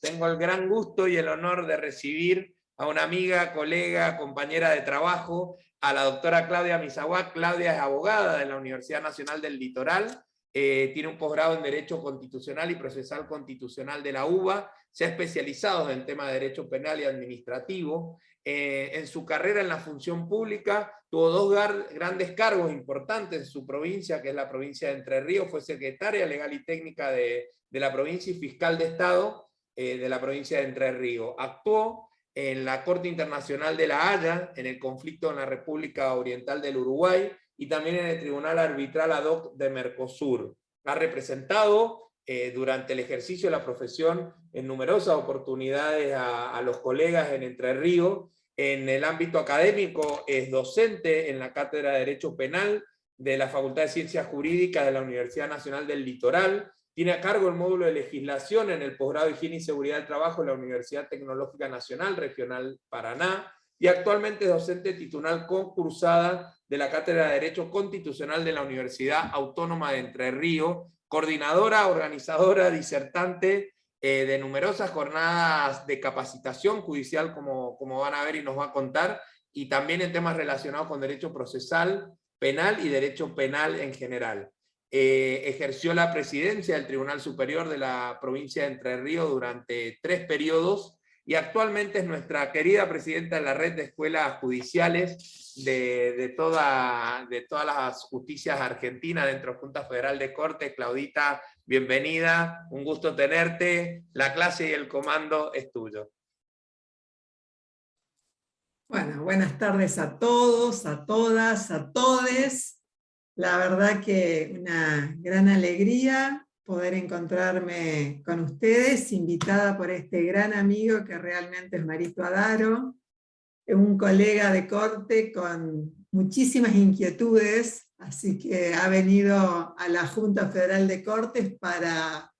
Tengo el gran gusto y el honor de recibir a una amiga, colega, compañera de trabajo, a la doctora Claudia Misawa. Claudia es abogada de la Universidad Nacional del Litoral, tiene un posgrado en Derecho Constitucional y Procesal Constitucional de la UBA, se ha especializado en temas de Derecho Penal y Administrativo. En su carrera en la función pública tuvo dos grandes cargos importantes en su provincia, que es la provincia de Entre Ríos. Fue secretaria legal y técnica de la provincia y fiscal de Estado de la provincia de Entre Ríos. Actuó en la Corte Internacional de La Haya, en el conflicto en la República Oriental del Uruguay, y también en el Tribunal Arbitral Ad Hoc de Mercosur. Ha representado durante el ejercicio de la profesión en numerosas oportunidades a los colegas en Entre Ríos. En el ámbito académico es docente en la Cátedra de Derecho Penal de la Facultad de Ciencias Jurídicas de la Universidad Nacional del Litoral. Tiene a cargo el módulo de legislación en el posgrado de Higiene y Seguridad del Trabajo de la Universidad Tecnológica Nacional Regional Paraná, y actualmente es docente titular concursada de la Cátedra de Derecho Constitucional de la Universidad Autónoma de Entre Ríos, coordinadora, organizadora, disertante de numerosas jornadas de capacitación judicial, como van a ver y nos va a contar, y también en temas relacionados con derecho procesal, penal y derecho penal en general. Ejerció la presidencia del Tribunal Superior de la provincia de Entre Ríos durante 3 periodos, y actualmente es nuestra querida presidenta de la red de escuelas judiciales de todas las justicias argentinas dentro de Junta Federal de Corte. Claudita, bienvenida, un gusto tenerte, la clase y el comando es tuyo. Bueno, buenas tardes a todos, a todas, a todes. La verdad que una gran alegría poder encontrarme con ustedes, invitada por este gran amigo que realmente es Marito Adaro, un colega de corte con muchísimas inquietudes, así que ha venido a la Junta Federal de Cortes para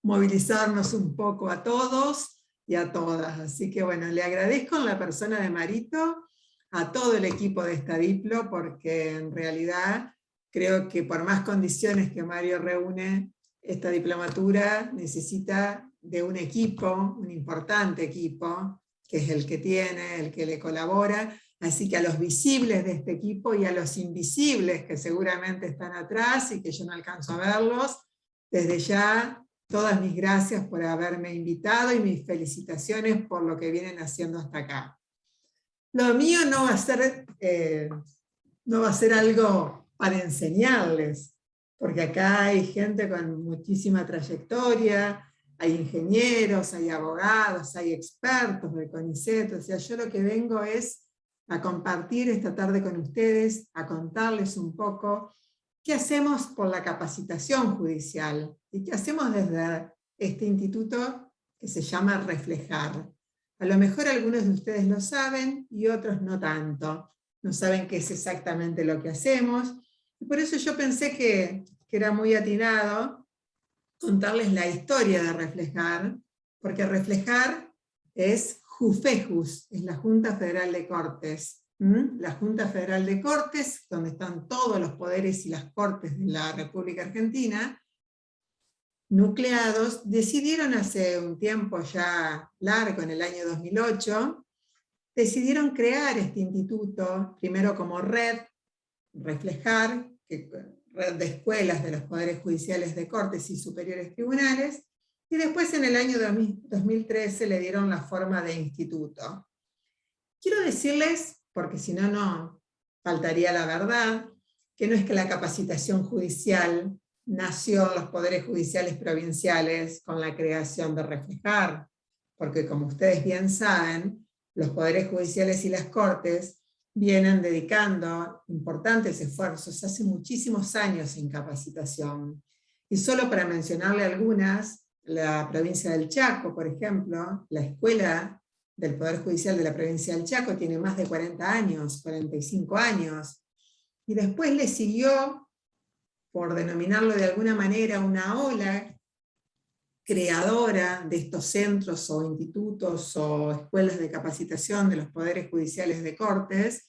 movilizarnos un poco a todos y a todas. Así que bueno, le agradezco en la persona de Marito a todo el equipo de esta Diplo, porque en realidad creo que por más condiciones que Mario reúne, esta diplomatura necesita de un equipo, un importante equipo, que es el que tiene, el que le colabora. Así que a los visibles de este equipo y a los invisibles que seguramente están atrás y que yo no alcanzo a verlos, desde ya todas mis gracias por haberme invitado y mis felicitaciones por lo que vienen haciendo hasta acá. Lo mío no va a ser algo para enseñarles, porque acá hay gente con muchísima trayectoria, hay ingenieros, hay abogados, hay expertos del CONICET. O sea, yo lo que vengo es a compartir esta tarde con ustedes, a contarles un poco qué hacemos por la capacitación judicial y qué hacemos desde este instituto que se llama Reflejar. A lo mejor algunos de ustedes lo saben y otros no tanto. No saben qué es exactamente lo que hacemos. Y por eso yo pensé que era muy atinado contarles la historia de Reflejar, porque Reflejar es JUFEJUS, es la Junta Federal de Cortes. La Junta Federal de Cortes, donde están todos los poderes y las cortes de la República Argentina, nucleados, decidieron hace un tiempo ya largo, en el año 2008, decidieron crear este instituto, primero como red, Reflejar, red de escuelas de los poderes judiciales de cortes y superiores tribunales, y después en el año 2013 le dieron la forma de instituto. Quiero decirles, porque si no, no faltaría la verdad, que no es que la capacitación judicial nació en los poderes judiciales provinciales con la creación de Reflejar, porque como ustedes bien saben, los poderes judiciales y las cortes vienen dedicando importantes esfuerzos hace muchísimos años en capacitación. Y solo para mencionarle algunas, la provincia del Chaco, por ejemplo, la escuela del Poder Judicial de la provincia del Chaco tiene más de 40 años, 45 años, y después le siguió, por denominarlo de alguna manera, una ola creadora de estos centros o institutos o escuelas de capacitación de los poderes judiciales de cortes,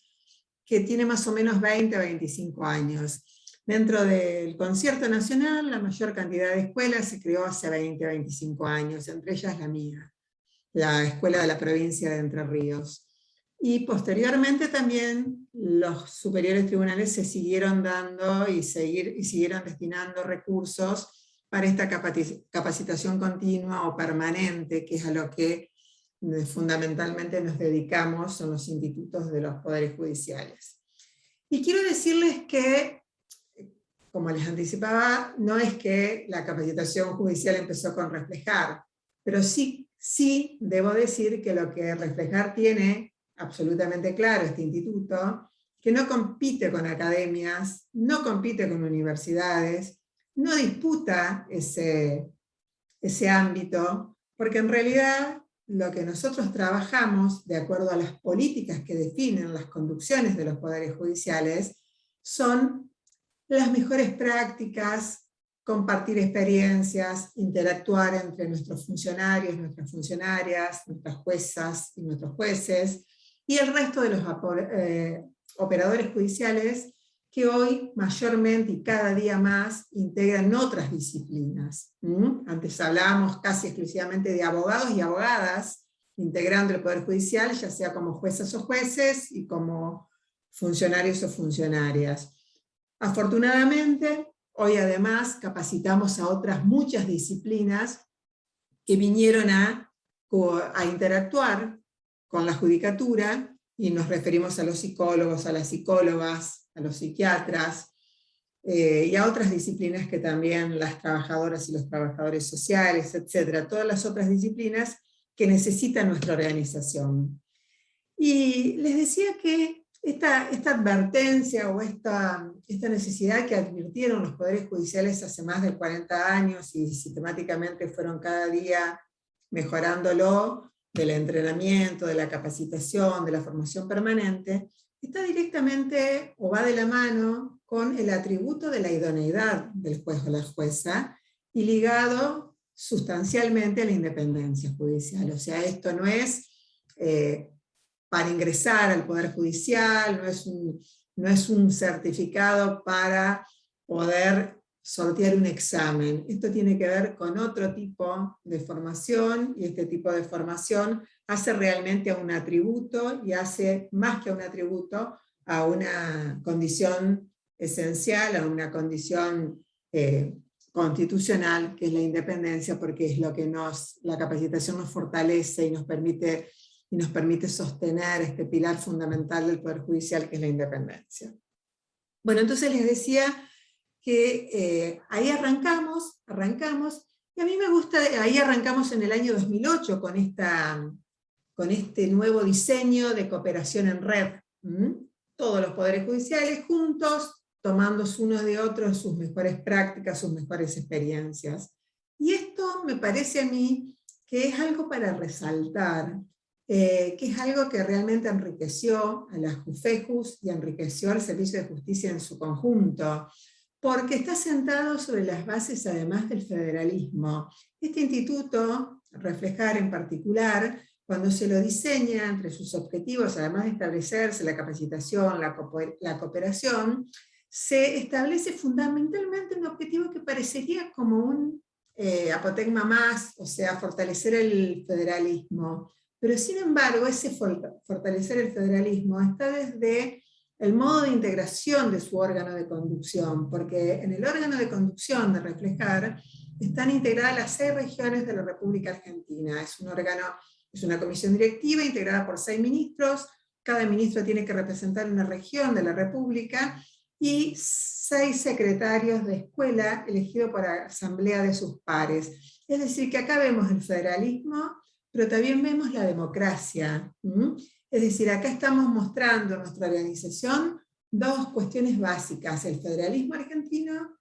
que tiene más o menos 20 o 25 años. Dentro del concierto nacional, la mayor cantidad de escuelas se creó hace 20 a 25 años, entre ellas la mía, la escuela de la provincia de Entre Ríos. Y posteriormente también los superiores tribunales se siguieron dando y siguieron destinando recursos para esta capacitación continua o permanente, que es a lo que fundamentalmente nos dedicamos en los institutos de los poderes judiciales. Y quiero decirles que, como les anticipaba, no es que la capacitación judicial empezó con Reflejar, pero sí debo decir que lo que Reflejar tiene absolutamente claro este instituto, que no compite con academias, no compite con universidades, no disputa ese ámbito, porque en realidad lo que nosotros trabajamos, de acuerdo a las políticas que definen las conducciones de los poderes judiciales, son las mejores prácticas, compartir experiencias, interactuar entre nuestros funcionarios, nuestras funcionarias, nuestras juezas y nuestros jueces, y el resto de los operadores judiciales que hoy mayormente y cada día más integran otras disciplinas. Antes hablábamos casi exclusivamente de abogados y abogadas integrando el Poder Judicial, ya sea como juezas o jueces y como funcionarios o funcionarias. Afortunadamente, hoy además capacitamos a otras muchas disciplinas que vinieron a interactuar con la judicatura, y nos referimos a los psicólogos, a las psicólogas, a los psiquiatras, y a otras disciplinas que también las trabajadoras y los trabajadores sociales, etcétera, todas las otras disciplinas que necesitan nuestra organización. Y les decía que esta advertencia o esta necesidad que advirtieron los poderes judiciales hace más de 40 años y sistemáticamente fueron cada día mejorándolo, del entrenamiento, de la capacitación, de la formación permanente, está directamente o va de la mano con el atributo de la idoneidad del juez o la jueza y ligado sustancialmente a la independencia judicial. O sea, esto no es para ingresar al Poder Judicial, no es un certificado para poder sortear un examen. Esto tiene que ver con otro tipo de formación, y este tipo de formación hace realmente a un atributo, y hace más que a un atributo, a una condición esencial, a una condición constitucional, que es la independencia, porque es lo que la capacitación nos fortalece y nos permite sostener este pilar fundamental del Poder Judicial, que es la independencia. Bueno, entonces les decía que ahí arrancamos, y a mí me gusta, ahí arrancamos en el año 2008 con este nuevo diseño de cooperación en red. Todos los poderes judiciales juntos, tomándose unos de otros sus mejores prácticas, sus mejores experiencias. Y esto me parece a mí que es algo para resaltar, que es algo que realmente enriqueció a la JUFEJUS y enriqueció al Servicio de Justicia en su conjunto, porque está sentado sobre las bases además del federalismo. Este instituto, Reflejar en particular, cuando se lo diseña entre sus objetivos, además de establecerse la capacitación, la cooperación, se establece fundamentalmente un objetivo que parecería como un apotegma más, o sea, fortalecer el federalismo. Pero sin embargo, ese fortalecer el federalismo está desde el modo de integración de su órgano de conducción, porque en el órgano de conducción de Reflejar están integradas las 6 regiones de la República Argentina. Es una comisión directiva integrada por 6 ministros, cada ministro tiene que representar una región de la República, y 6 secretarios de escuela elegidos por asamblea de sus pares. Es decir, que acá vemos el federalismo, pero también vemos la democracia. Es decir, acá estamos mostrando en nuestra organización 2 cuestiones básicas: el federalismo argentino,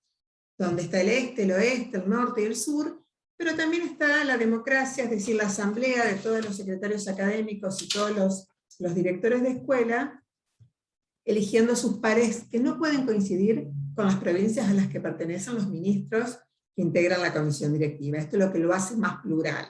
donde está el este, el oeste, el norte y el sur, pero también está la democracia, es decir, la asamblea de todos los secretarios académicos y todos los directores de escuela, eligiendo a sus pares que no pueden coincidir con las provincias a las que pertenecen los ministros que integran la comisión directiva. Esto es lo que lo hace más plural.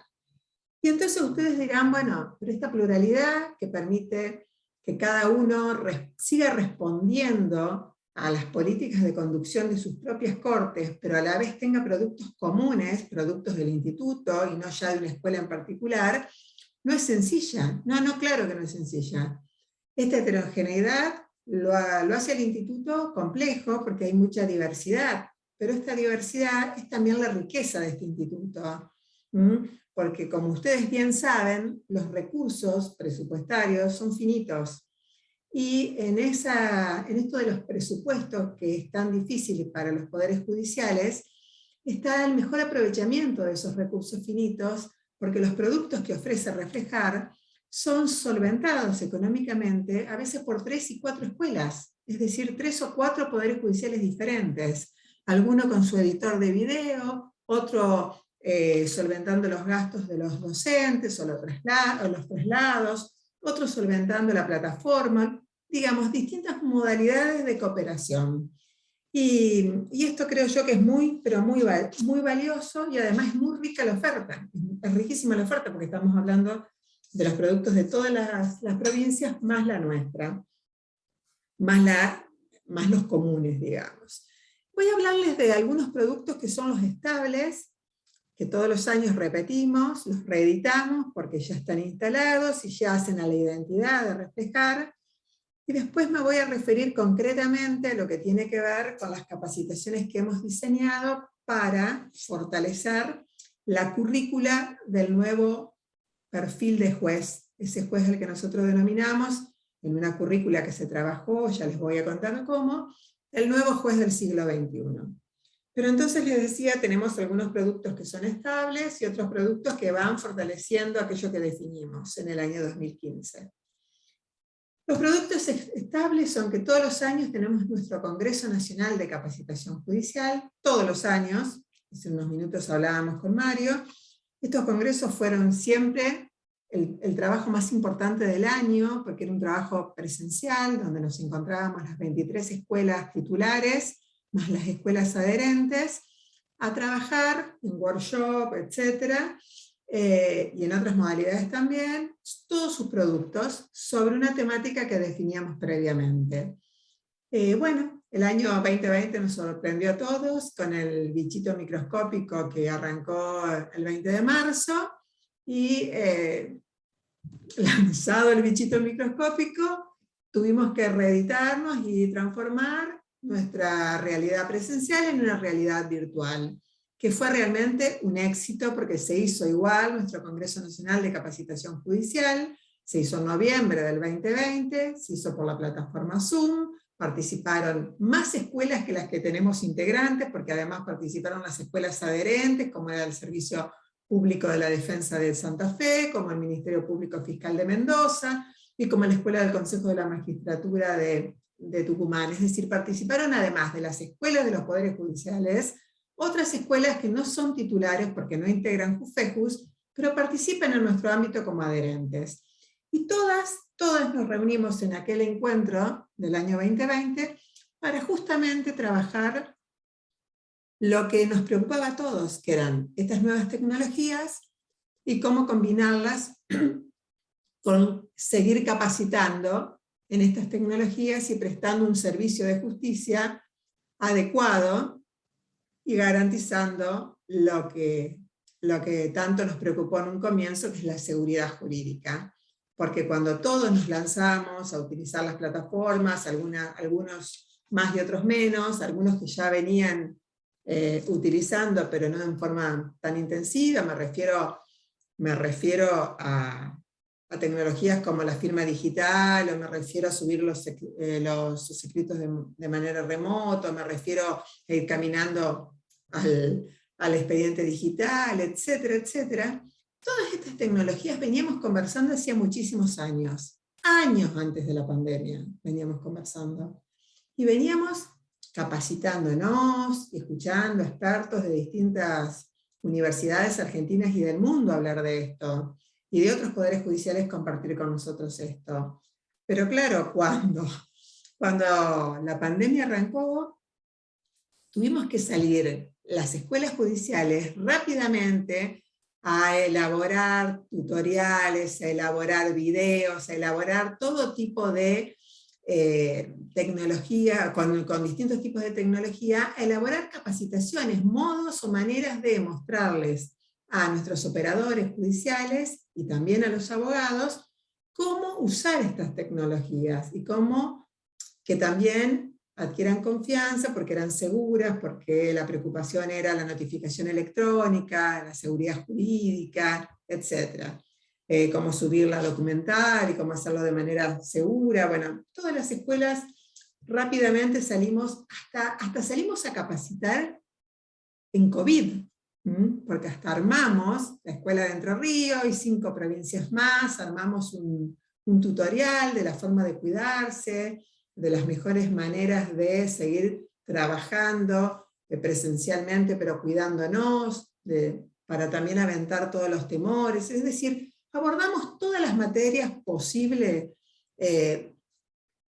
Y entonces ustedes dirán, bueno, pero esta pluralidad que permite que cada uno siga respondiendo a las políticas de conducción de sus propias cortes, pero a la vez tenga productos comunes, productos del instituto y no ya de una escuela en particular, no es sencilla. No, claro que no es sencilla. Esta heterogeneidad lo hace el instituto complejo porque hay mucha diversidad, pero esta diversidad es también la riqueza de este instituto. Porque como ustedes bien saben, los recursos presupuestarios son finitos. Y en esto de los presupuestos, que es tan difícil para los poderes judiciales, está el mejor aprovechamiento de esos recursos finitos, porque los productos que ofrece Reflejar son solventados económicamente, a veces por 3 y 4 escuelas, es decir, 3 o 4 poderes judiciales diferentes, alguno con su editor de video, otro solventando los gastos de los docentes o los traslados, otros solventando la plataforma, digamos, distintas modalidades de cooperación. Y esto creo yo que es muy, pero muy valioso, y además es muy rica la oferta, es riquísima la oferta porque estamos hablando de los productos de todas las provincias, más la nuestra, más los comunes, digamos. Voy a hablarles de algunos productos que son los estables, que todos los años repetimos, los reeditamos porque ya están instalados y ya hacen a la identidad de Reflejar, y después me voy a referir concretamente a lo que tiene que ver con las capacitaciones que hemos diseñado para fortalecer la currícula del nuevo perfil de juez, ese juez al que nosotros denominamos, en una currícula que se trabajó, ya les voy a contar cómo, el nuevo juez del siglo XXI. Pero entonces les decía, tenemos algunos productos que son estables y otros productos que van fortaleciendo aquello que definimos en el año 2015. Los productos estables son que todos los años tenemos nuestro Congreso Nacional de Capacitación Judicial, todos los años, hace unos minutos hablábamos con Mario. Estos congresos fueron siempre el trabajo más importante del año, porque era un trabajo presencial, donde nos encontrábamos las 23 escuelas titulares, más las escuelas adherentes, a trabajar en workshop, etcétera, y en otras modalidades también, todos sus productos sobre una temática que definíamos previamente. Bueno, el año 2020 nos sorprendió a todos con el bichito microscópico que arrancó el 20 de marzo, y lanzado el bichito microscópico, tuvimos que reeditarnos y transformar nuestra realidad presencial en una realidad virtual, que fue realmente un éxito porque se hizo igual nuestro Congreso Nacional de Capacitación Judicial, se hizo en noviembre del 2020, se hizo por la plataforma Zoom, participaron más escuelas que las que tenemos integrantes, porque además participaron las escuelas adherentes, como era el Servicio Público de la Defensa de Santa Fe, como el Ministerio Público Fiscal de Mendoza, y como la Escuela del Consejo de la Magistratura de Tucumán. Es decir, participaron además de las escuelas de los poderes judiciales, otras escuelas que no son titulares porque no integran JUFEJUS, pero participan en nuestro ámbito como adherentes. Y todas nos reunimos en aquel encuentro del año 2020 para justamente trabajar lo que nos preocupaba a todos, que eran estas nuevas tecnologías y cómo combinarlas con seguir capacitando en estas tecnologías y prestando un servicio de justicia adecuado y garantizando lo que tanto nos preocupó en un comienzo, que es la seguridad jurídica. Porque cuando todos nos lanzamos a utilizar las plataformas, algunos más y otros menos, algunos que ya venían utilizando, pero no en forma tan intensiva, me refiero a tecnologías como la firma digital, o me refiero a subir los escritos de manera remota, me refiero a ir caminando al expediente digital, etcétera, etcétera. Todas estas tecnologías veníamos conversando hacía muchísimos años antes de la pandemia veníamos conversando, y veníamos capacitándonos y escuchando a expertos de distintas universidades argentinas y del mundo hablar de esto, y de otros poderes judiciales compartir con nosotros esto. Pero claro, cuando la pandemia arrancó, tuvimos que salir las escuelas judiciales rápidamente a elaborar tutoriales, a elaborar videos, a elaborar todo tipo de tecnología, con distintos tipos de tecnología, a elaborar capacitaciones, modos o maneras de mostrarles a nuestros operadores judiciales y también a los abogados cómo usar estas tecnologías y cómo que también adquieran confianza porque eran seguras, porque la preocupación era la notificación electrónica, la seguridad jurídica, etc. Cómo subirla a documental y cómo hacerlo de manera segura. Bueno, todas las escuelas rápidamente salimos, hasta salimos a capacitar en COVID, porque hasta armamos la escuela de Entre Ríos y 5 provincias más, armamos un tutorial de la forma de cuidarse, de las mejores maneras de seguir trabajando presencialmente, pero cuidándonos, para también aventar todos los temores. Es decir, abordamos todas las materias posibles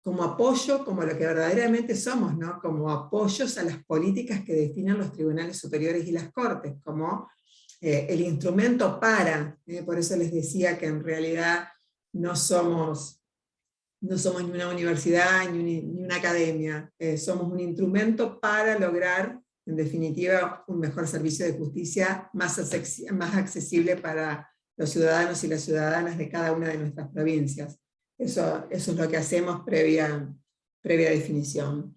como apoyo, como lo que verdaderamente somos, ¿no? Como apoyos a las políticas que definen los tribunales superiores y las cortes, como el instrumento para, por eso les decía que en realidad no somos ni una universidad ni una academia, somos un instrumento para lograr, en definitiva, un mejor servicio de justicia más accesible para los ciudadanos y las ciudadanas de cada una de nuestras provincias. Eso es lo que hacemos previa definición.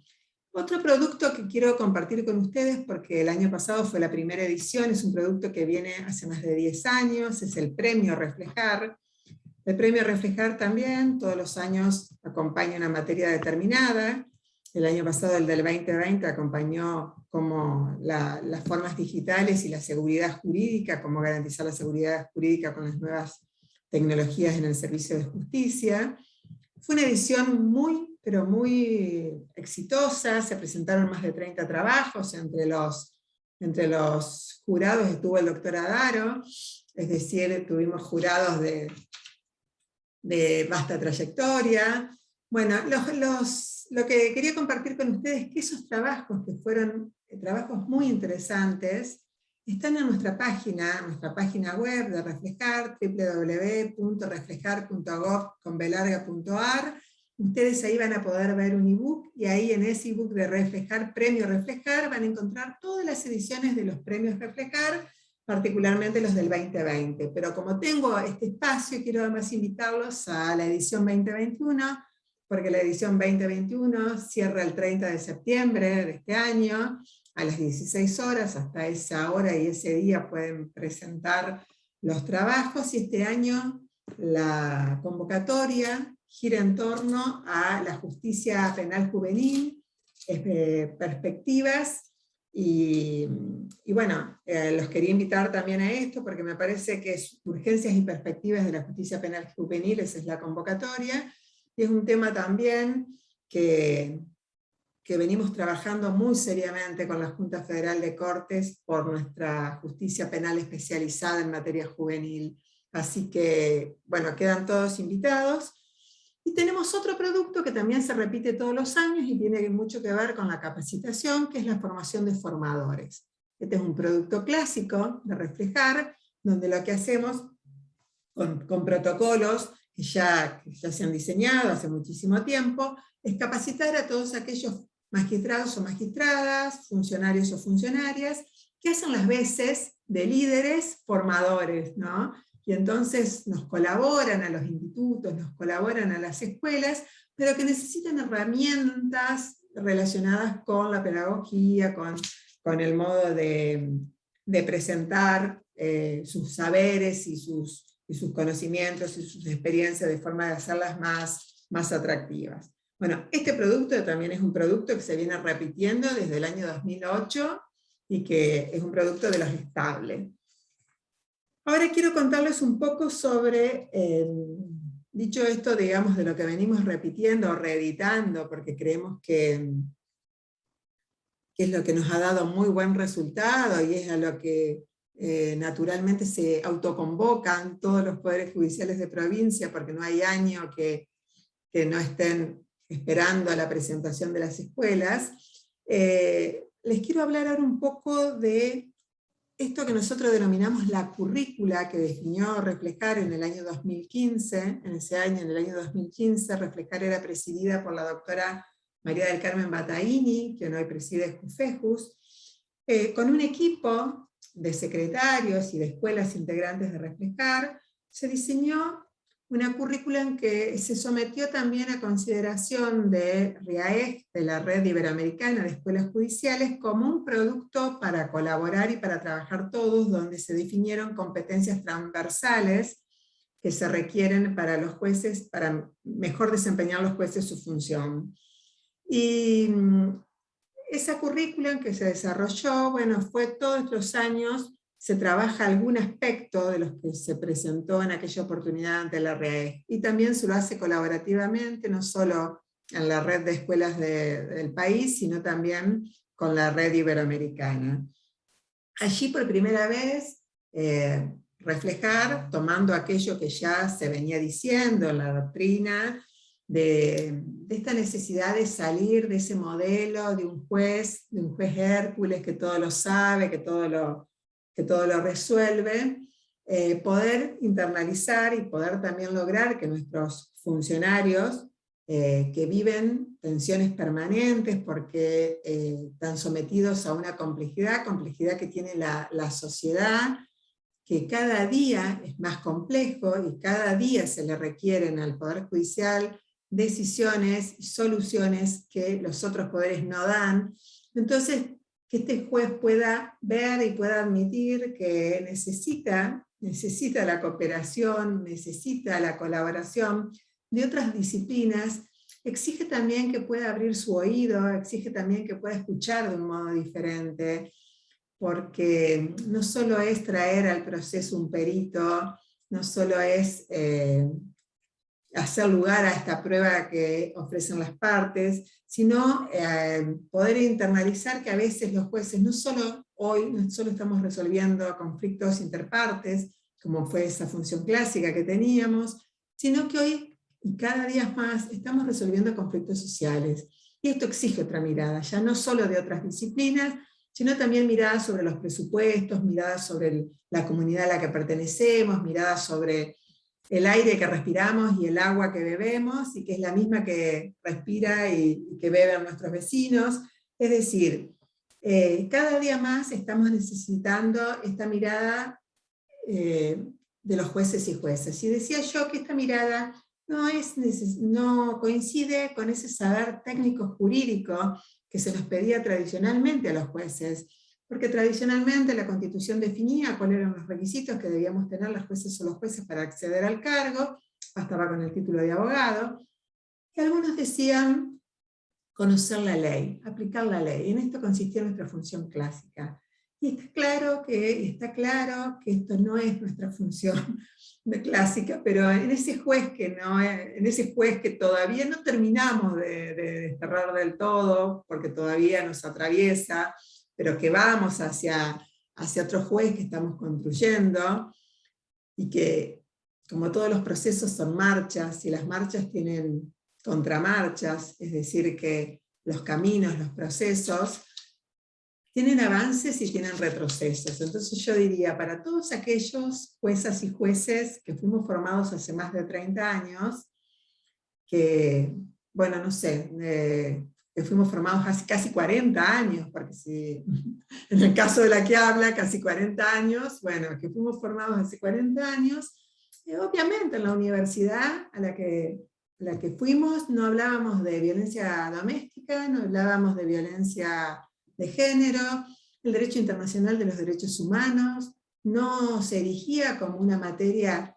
Otro producto que quiero compartir con ustedes, porque el año pasado fue la primera edición, es un producto que viene hace más de 10 años, es el Premio Reflejar. El Premio Reflejar también, todos los años acompaña una materia determinada. El año pasado, el del 2020, acompañó como las formas digitales y la seguridad jurídica, cómo garantizar la seguridad jurídica con las nuevas tecnologías en el servicio de justicia. Fue una edición muy, pero muy exitosa, se presentaron más de 30 trabajos, entre los jurados estuvo el doctor Adaro, es decir, tuvimos jurados de vasta trayectoria. Bueno, lo que quería compartir con ustedes es que esos trabajos, que fueron trabajos muy interesantes, están en nuestra página web de Reflejar, www.reflejar.gov.ar. Ustedes ahí van a poder ver un ebook, y ahí en ese ebook de Reflejar, Premio Reflejar, van a encontrar todas las ediciones de los premios Reflejar, particularmente los del 2020. Pero como tengo este espacio, quiero además invitarlos a la edición 2021, porque la edición 2021 cierra el 30 de septiembre de este año, a las 16 horas, hasta esa hora y ese día pueden presentar los trabajos, y este año la convocatoria gira en torno a la justicia penal juvenil, perspectivas, y bueno, los quería invitar también a esto, porque me parece que es urgencias y perspectivas de la justicia penal juvenil, esa es la convocatoria, y es un tema también que venimos trabajando muy seriamente con la Junta Federal de Cortes por nuestra justicia penal especializada en materia juvenil. Así que, bueno, quedan todos invitados. Y tenemos otro producto que también se repite todos los años y tiene mucho que ver con la capacitación, que es la formación de formadores. Este es un producto clásico de Reflejar, donde lo que hacemos con protocolos que ya se han diseñado hace muchísimo tiempo, es capacitar a todos aquellos magistrados o magistradas, funcionarios o funcionarias, que hacen las veces de líderes formadores, ¿no? Y entonces nos colaboran a los institutos, nos colaboran a las escuelas, pero que necesitan herramientas relacionadas con la pedagogía, con el modo de presentar sus saberes y sus conocimientos y sus experiencias, de forma de hacerlas más atractivas. Bueno, este producto también es un producto que se viene repitiendo desde el año 2008 y que es un producto de los estables. Ahora quiero contarles un poco sobre, dicho esto, digamos, de lo que venimos repitiendo o reeditando, porque creemos que es lo que nos ha dado muy buen resultado y es a lo que naturalmente se autoconvocan todos los poderes judiciales de provincia, porque no hay año que no estén esperando la presentación de las escuelas. Les quiero hablar ahora un poco de esto que nosotros denominamos la currícula que definió Reflejar en el año 2015, en ese año, en el año 2015, Reflejar era presidida por la doctora María del Carmen Bataini, que hoy preside Jufejus, con un equipo de secretarios y de escuelas integrantes de Reflejar, se diseñó una currícula en que se sometió también a consideración de RIAEJ, de la Red Iberoamericana de Escuelas Judiciales, como un producto para colaborar y para trabajar todos, donde se definieron competencias transversales que se requieren para los jueces, para mejor desempeñar los jueces su función. Y esa currícula que se desarrolló, bueno, fue todos los años, se trabaja algún aspecto de los que se presentó en aquella oportunidad ante la RIAEJ, y también se lo hace colaborativamente, no solo en la red de escuelas del país, sino también con la red iberoamericana. Allí por primera vez, Reflejar, tomando aquello que ya se venía diciendo en la doctrina, de esta necesidad de salir de ese modelo de un juez Hércules que todo lo sabe, que todo lo resuelve, poder internalizar y poder también lograr que nuestros funcionarios que viven tensiones permanentes porque están sometidos a una complejidad que tiene la sociedad, que cada día es más complejo y cada día se le requieren al Poder Judicial decisiones y soluciones que los otros poderes no dan. Entonces, que este juez pueda ver y pueda admitir que necesita la cooperación, necesita la colaboración de otras disciplinas, exige también que pueda abrir su oído, exige también que pueda escuchar de un modo diferente, porque no solo es traer al proceso un perito, no solo es hacer lugar a esta prueba que ofrecen las partes, sino poder internalizar que a veces los jueces no solo estamos resolviendo conflictos interpartes, como fue esa función clásica que teníamos, sino que hoy y cada día más estamos resolviendo conflictos sociales. Y esto exige otra mirada, ya no solo de otras disciplinas, sino también miradas sobre los presupuestos, miradas sobre la comunidad a la que pertenecemos, miradas sobre el aire que respiramos y el agua que bebemos, y que es la misma que respira y que beben nuestros vecinos. Es decir, cada día más estamos necesitando esta mirada de los jueces y juezas. Y decía yo que esta mirada no coincide con ese saber técnico jurídico que se nos pedía tradicionalmente a los jueces, porque tradicionalmente la Constitución definía cuáles eran los requisitos que debíamos tener las jueces o los jueces para acceder al cargo, bastaba con el título de abogado, y algunos decían conocer la ley, aplicar la ley, y en esto consistía nuestra función clásica. Y está claro que esto no es nuestra función de clásica, pero en ese juez que todavía no terminamos de desterrar del todo, porque todavía nos atraviesa, pero que vamos hacia otro juez que estamos construyendo, y que, como todos los procesos, son marchas, y las marchas tienen contramarchas, es decir, que los caminos, los procesos, tienen avances y tienen retrocesos. Entonces yo diría, para todos aquellos juezas y jueces que fuimos formados hace más de 30 años, que, bueno, no sé, que fuimos formados hace casi 40 años, porque si, en el caso de la que habla, casi 40 años, bueno, que fuimos formados hace 40 años, obviamente en la universidad a la que fuimos no hablábamos de violencia doméstica, no hablábamos de violencia de género, el derecho internacional de los derechos humanos no se erigía como una materia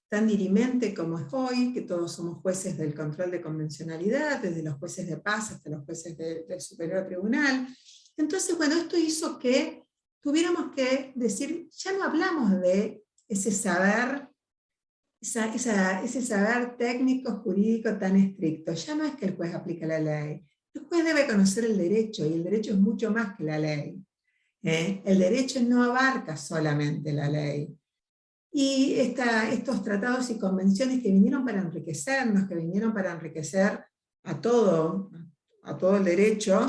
tan dirimente como es hoy, que todos somos jueces del control de convencionalidad, desde los jueces de paz hasta los jueces del Superior Tribunal. Entonces, bueno, esto hizo que tuviéramos que decir, ya no hablamos de ese saber, ese saber técnico, jurídico tan estricto, ya no es que el juez aplica la ley. El juez debe conocer el derecho, y el derecho es mucho más que la ley. El derecho no abarca solamente la ley. Y estos tratados y convenciones que vinieron para enriquecernos, que vinieron para enriquecer a todo el derecho,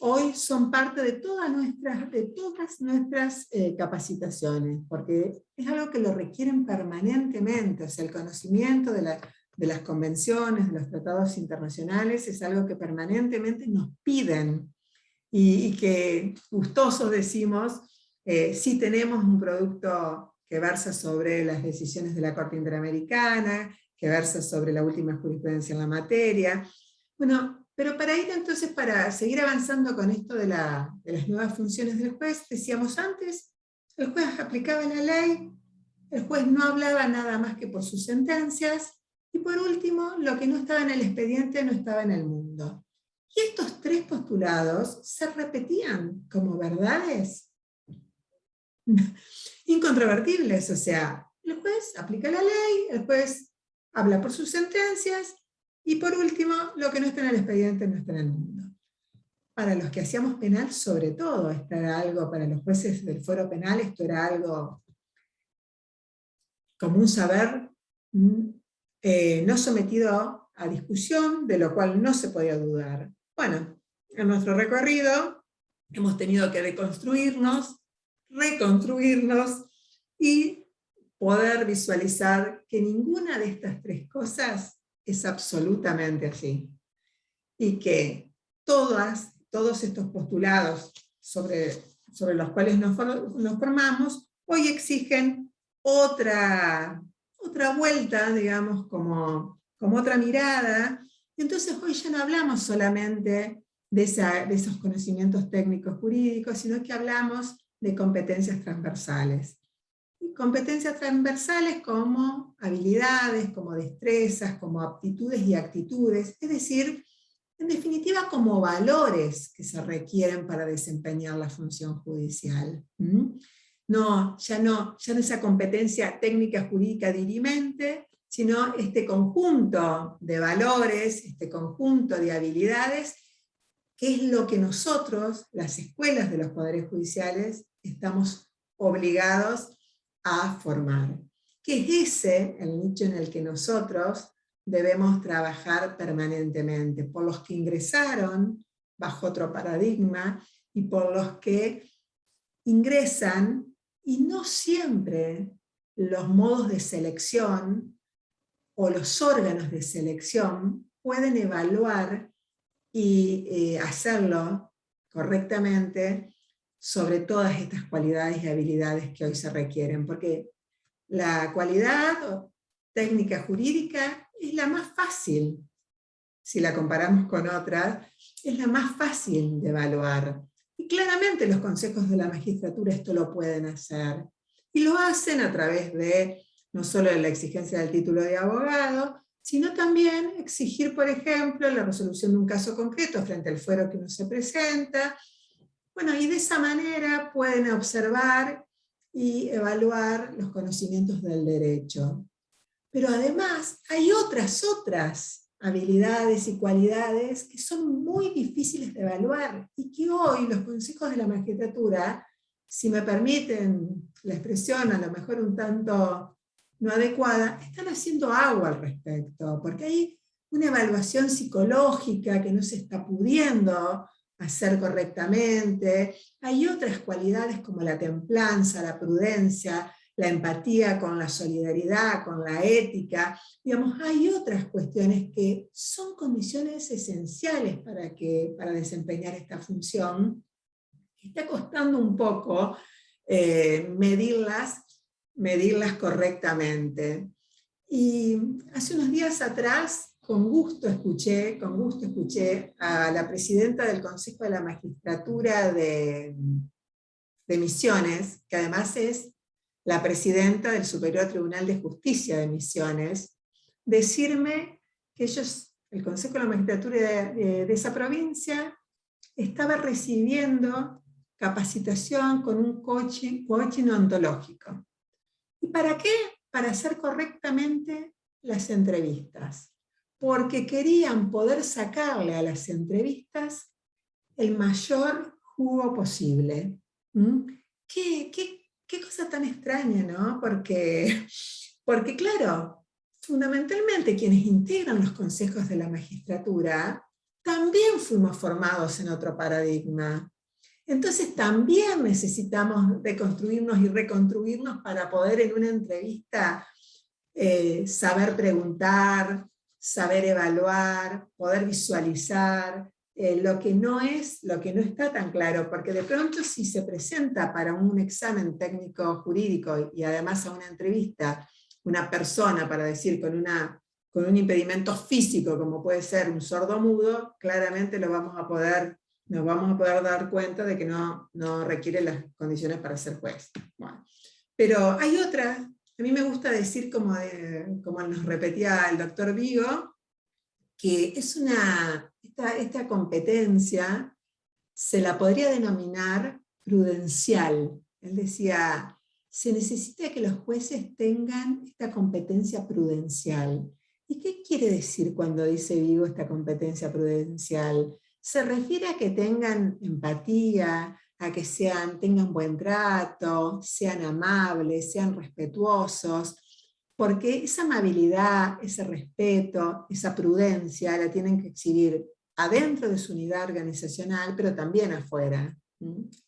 hoy son parte de todas nuestras capacitaciones, porque es algo que lo requieren permanentemente, o sea, el conocimiento de las convenciones, de los tratados internacionales, es algo que permanentemente nos piden, y que gustosos decimos, sí tenemos un producto que versa sobre las decisiones de la Corte Interamericana, que versa sobre la última jurisprudencia en la materia. Bueno, pero para ir entonces, para seguir avanzando con esto de las nuevas funciones del juez, decíamos antes, el juez aplicaba la ley, el juez no hablaba nada más que por sus sentencias, y por último, lo que no estaba en el expediente no estaba en el mundo. Y estos tres postulados se repetían como verdades incontrovertibles, o sea, el juez aplica la ley, el juez habla por sus sentencias, y por último, lo que no está en el expediente no está en el mundo. Para los que hacíamos penal, sobre todo, esto era algo, para los jueces del fuero penal, esto era algo como un saber no sometido a discusión, de lo cual no se podía dudar. Bueno, en nuestro recorrido hemos tenido que deconstruirnos, reconstruirnos y poder visualizar que ninguna de estas tres cosas es absolutamente así. Y que todos estos postulados sobre los cuales nos formamos, hoy exigen otra vuelta, digamos, como otra mirada. Y entonces hoy ya no hablamos solamente de esos conocimientos técnicos jurídicos, sino que hablamos de competencias transversales. Y competencias transversales como habilidades, como destrezas, como aptitudes y actitudes, es decir, en definitiva como valores que se requieren para desempeñar la función judicial. Ya no esa competencia técnica jurídica dirimente, sino este conjunto de valores, este conjunto de habilidades, que es lo que nosotros, las escuelas de los poderes judiciales, estamos obligados a formar. Que es ese el nicho en el que nosotros debemos trabajar permanentemente, por los que ingresaron bajo otro paradigma y por los que ingresan y no siempre los modos de selección o los órganos de selección pueden evaluar y hacerlo correctamente sobre todas estas cualidades y habilidades que hoy se requieren, porque la cualidad técnica jurídica es la más fácil, si la comparamos con otras, es la más fácil de evaluar. Y claramente los consejos de la magistratura esto lo pueden hacer. Y lo hacen a través de no solo de la exigencia del título de abogado, sino también exigir, por ejemplo, la resolución de un caso concreto frente al fuero que uno se presenta. Bueno, y de esa manera pueden observar y evaluar los conocimientos del derecho. Pero además hay otras habilidades y cualidades que son muy difíciles de evaluar y que hoy los consejos de la magistratura, si me permiten la expresión a lo mejor un tanto no adecuada, están haciendo agua al respecto, porque hay una evaluación psicológica que no se está pudiendo hacer correctamente, hay otras cualidades como la templanza, la prudencia, la empatía con la solidaridad, con la ética, digamos, hay otras cuestiones que son condiciones esenciales para desempeñar esta función. Está costando un poco medirlas correctamente. Y hace unos días atrás, con gusto escuché a la presidenta del Consejo de la Magistratura de Misiones, que además es la presidenta del Superior Tribunal de Justicia de Misiones, decirme que ellos, el Consejo de la Magistratura de esa provincia, estaba recibiendo capacitación con un coaching ontológico. ¿Y para qué? Para hacer correctamente las entrevistas, porque querían poder sacarle a las entrevistas el mayor jugo posible. Qué cosa tan extraña, ¿no? Porque claro, fundamentalmente quienes integran los consejos de la magistratura también fuimos formados en otro paradigma. Entonces también necesitamos deconstruirnos y reconstruirnos para poder en una entrevista saber preguntar, saber evaluar, poder visualizar lo que no está tan claro, porque de pronto si se presenta para un examen técnico jurídico y además a una entrevista una persona, para decir, con un impedimento físico como puede ser un sordomudo, claramente nos vamos a poder dar cuenta de que no requiere las condiciones para ser juez. Bueno, pero hay otras. A mí me gusta decir, como nos repetía el doctor Vigo, que es esta competencia se la podría denominar prudencial. Él decía, se necesita que los jueces tengan esta competencia prudencial. ¿Y qué quiere decir cuando dice Vigo esta competencia prudencial? Se refiere a que tengan empatía, a que tengan buen trato, sean amables, sean respetuosos, porque esa amabilidad, ese respeto, esa prudencia la tienen que exhibir adentro de su unidad organizacional, pero también afuera.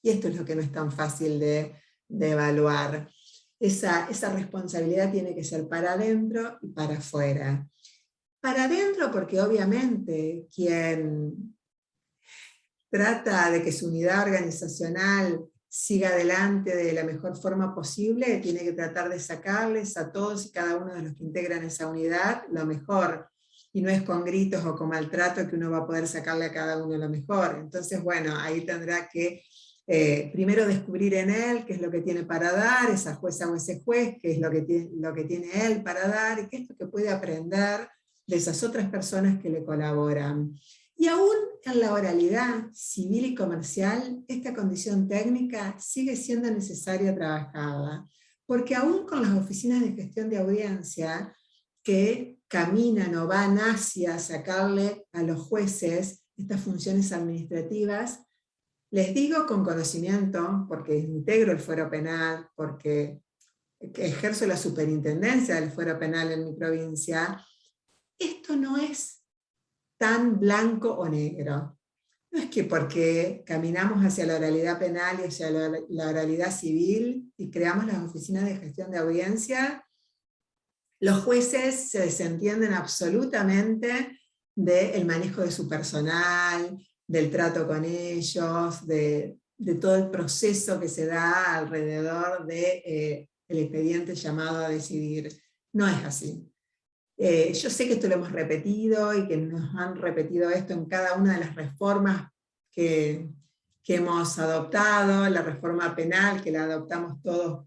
Y esto es lo que no es tan fácil de evaluar. Esa responsabilidad tiene que ser para adentro y para afuera. Para adentro porque obviamente quien trata de que su unidad organizacional siga adelante de la mejor forma posible, tiene que tratar de sacarles a todos y cada uno de los que integran esa unidad lo mejor, y no es con gritos o con maltrato que uno va a poder sacarle a cada uno lo mejor. Entonces, bueno, ahí tendrá que primero descubrir en él qué es lo que tiene para dar, esa jueza o ese juez, qué es lo que tiene él para dar, y qué es lo que puede aprender de esas otras personas que le colaboran. Y aún en la oralidad civil y comercial, esta condición técnica sigue siendo necesaria trabajarla, porque aún con las oficinas de gestión de audiencia que caminan o van hacia sacarle a los jueces estas funciones administrativas, les digo con conocimiento, porque integro el fuero penal, porque ejerzo la superintendencia del fuero penal en mi provincia, esto no es tan blanco o negro. No es que porque caminamos hacia la oralidad penal y hacia la oralidad civil y creamos las oficinas de gestión de audiencia, los jueces se desentienden absolutamente del manejo de su personal, del trato con ellos, de todo el proceso que se da alrededor del expediente llamado a decidir. No es así. Yo sé que esto lo hemos repetido y que nos han repetido esto en cada una de las reformas que hemos adoptado, la reforma penal que la adoptamos todos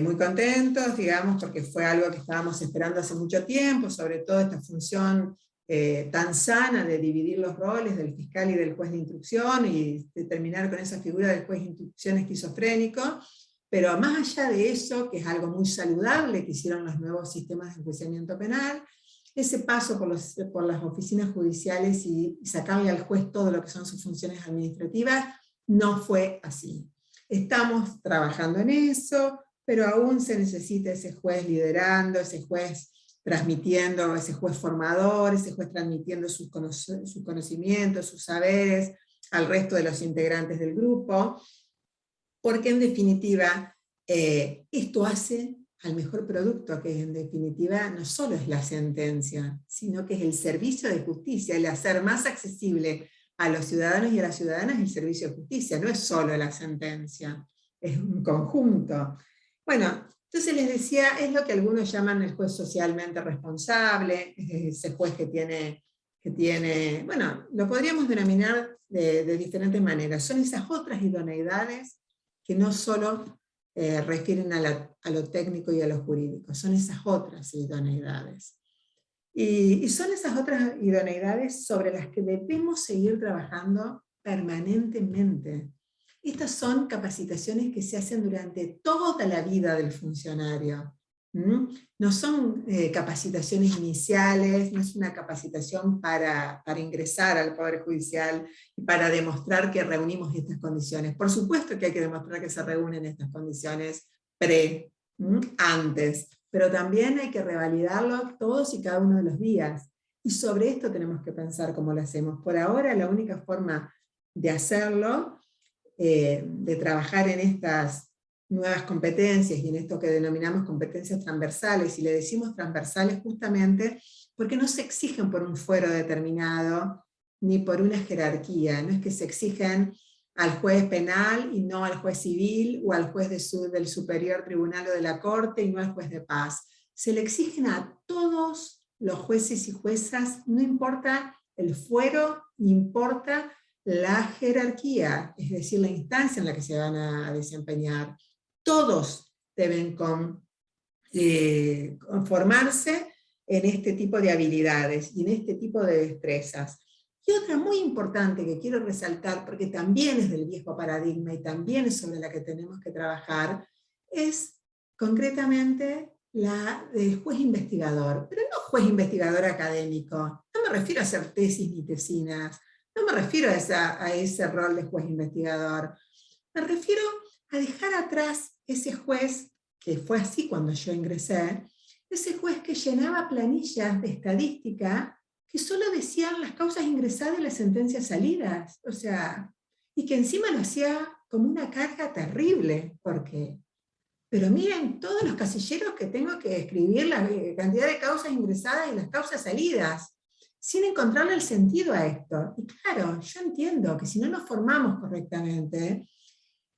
muy contentos, digamos, porque fue algo que estábamos esperando hace mucho tiempo, sobre todo esta función tan sana de dividir los roles del fiscal y del juez de instrucción y de terminar con esa figura del juez de instrucción esquizofrénico. Pero más allá de eso, que es algo muy saludable que hicieron los nuevos sistemas de enjuiciamiento penal, ese paso por las oficinas judiciales y sacarle al juez todo lo que son sus funciones administrativas, no fue así. Estamos trabajando en eso, pero aún se necesita ese juez liderando, ese juez transmitiendo, ese juez formador, ese juez transmitiendo sus conocimientos, sus saberes al resto de los integrantes del grupo, porque en definitiva esto hace al mejor producto, que en definitiva no solo es la sentencia, sino que es el servicio de justicia, el hacer más accesible a los ciudadanos y a las ciudadanas el servicio de justicia, no es solo la sentencia, es un conjunto. Bueno, entonces les decía, es lo que algunos llaman el juez socialmente responsable, ese juez que tiene, bueno, lo podríamos denominar de diferentes maneras, son esas otras idoneidades que no solo refieren a lo técnico y a lo jurídico, son esas otras idoneidades. Y son esas otras idoneidades sobre las que debemos seguir trabajando permanentemente. Estas son capacitaciones que se hacen durante toda la vida del funcionario. No son capacitaciones iniciales, no es una capacitación para ingresar al Poder Judicial y para demostrar que reunimos estas condiciones. Por supuesto que hay que demostrar que se reúnen estas condiciones antes, pero también hay que revalidarlo todos y cada uno de los días. Y sobre esto tenemos que pensar cómo lo hacemos. Por ahora la única forma de hacerlo, de trabajar en estas nuevas competencias y en esto que denominamos competencias transversales, y le decimos transversales justamente porque no se exigen por un fuero determinado ni por una jerarquía, no es que se exigen al juez penal y no al juez civil, o al juez del superior tribunal o de la corte y no al juez de paz. Se le exigen a todos los jueces y juezas, no importa el fuero, ni importa la jerarquía, es decir, la instancia en la que se van a desempeñar. Todos deben conformarse en este tipo de habilidades y en este tipo de destrezas. Y otra muy importante que quiero resaltar, porque también es del viejo paradigma y también es sobre la que tenemos que trabajar, es concretamente la del juez investigador, pero no juez investigador académico. No me refiero a hacer tesis ni tesinas, no me refiero a ese rol de juez investigador. Me refiero a dejar atrás ese juez, que fue así cuando yo ingresé, ese juez que llenaba planillas de estadística que solo decían las causas ingresadas y las sentencias salidas, o sea, y que encima lo hacía como una carga terrible, porque, pero miren todos los casilleros que tengo que escribir, la cantidad de causas ingresadas y las causas salidas, sin encontrarle el sentido a esto. Y claro, yo entiendo que si no nos formamos correctamente,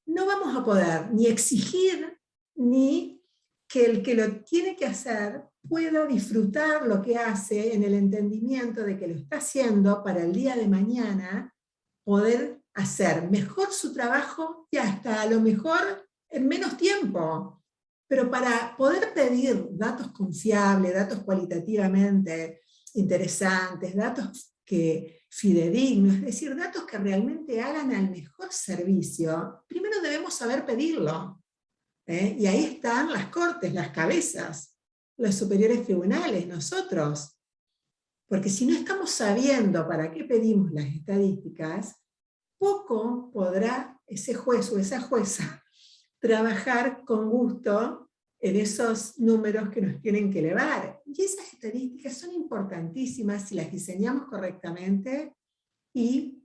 no vamos a poder ni exigir, ni que el que lo tiene que hacer pueda disfrutar lo que hace en el entendimiento de que lo está haciendo para el día de mañana poder hacer mejor su trabajo y hasta a lo mejor en menos tiempo. Pero para poder pedir datos confiables, datos cualitativamente interesantes, datos fidedignos, es decir, datos que realmente hagan al mejor servicio, primero debemos saber pedirlo. Y ahí están las cortes, las cabezas, los superiores tribunales, nosotros. Porque si no estamos sabiendo para qué pedimos las estadísticas, poco podrá ese juez o esa jueza trabajar con gusto en esos números que nos tienen que elevar. Y esas estadísticas son importantísimas si las diseñamos correctamente y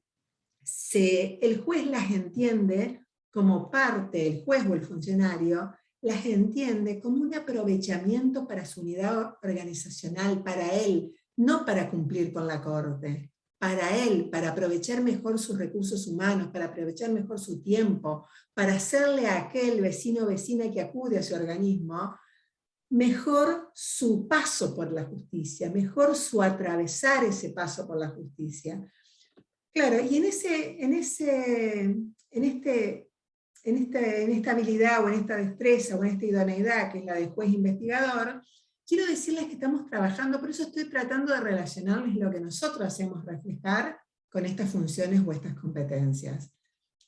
el juez las entiende como parte, el juez o el funcionario, las entiende como un aprovechamiento para su unidad organizacional, para él, no para cumplir con la corte, para él, para aprovechar mejor sus recursos humanos, para aprovechar mejor su tiempo, para hacerle a aquel vecino o vecina que acude a su organismo mejor su paso por la justicia, mejor su atravesar ese paso por la justicia. Claro, y en esta habilidad o en esta destreza o en esta idoneidad que es la de juez investigador, quiero decirles que estamos trabajando, por eso estoy tratando de relacionarles lo que nosotros hacemos reflejar con estas funciones o estas competencias.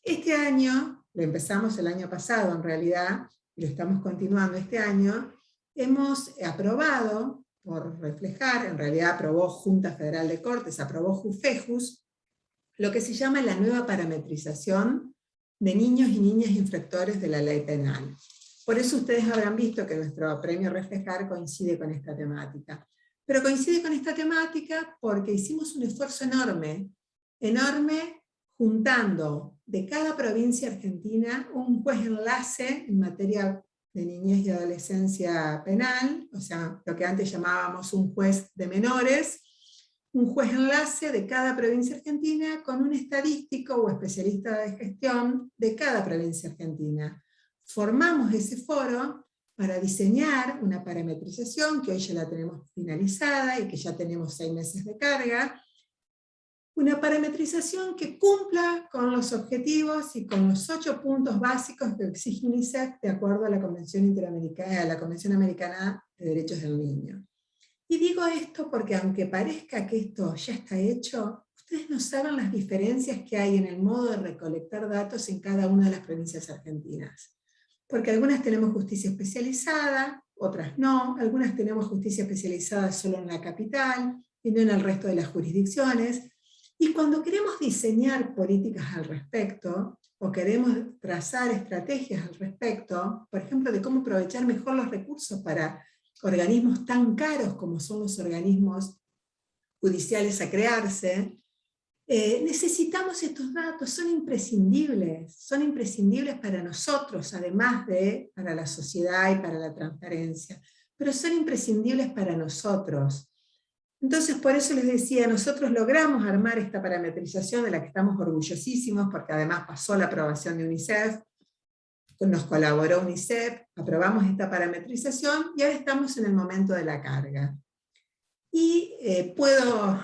Este año, lo empezamos el año pasado en realidad, y lo estamos continuando este año, hemos aprobado, por reflejar, en realidad aprobó Junta Federal de Cortes, aprobó JUFEJUS, lo que se llama la nueva parametrización de niños y niñas infractores de la ley penal. Por eso ustedes habrán visto que nuestro premio Reflejar coincide con esta temática. Pero coincide con esta temática porque hicimos un esfuerzo enorme, juntando de cada provincia argentina un juez enlace en materia de niñez y adolescencia penal, o sea, lo que antes llamábamos un juez de menores, un juez enlace de cada provincia argentina con un estadístico o especialista de gestión de cada provincia argentina. Formamos ese foro para diseñar una parametrización que hoy ya la tenemos finalizada y que ya tenemos 6 meses de carga, una parametrización que cumpla con los objetivos y con los 8 puntos básicos que exige UNICEF de acuerdo a la Convención Interamericana, a la Convención Americana de Derechos del Niño. Y digo esto porque aunque parezca que esto ya está hecho, ustedes no saben las diferencias que hay en el modo de recolectar datos en cada una de las provincias argentinas. Porque algunas tenemos justicia especializada, otras no, algunas tenemos justicia especializada solo en la capital y no en el resto de las jurisdicciones. Y cuando queremos diseñar políticas al respecto, o queremos trazar estrategias al respecto, por ejemplo, de cómo aprovechar mejor los recursos para organismos tan caros como son los organismos judiciales a crearse, necesitamos estos datos, son imprescindibles para nosotros, además de para la sociedad y para la transparencia, pero son imprescindibles para nosotros. Entonces, por eso les decía, nosotros logramos armar esta parametrización de la que estamos orgullosísimos, porque además pasó la aprobación de UNICEF, nos colaboró UNICEF, aprobamos esta parametrización y ahora estamos en el momento de la carga. Y puedo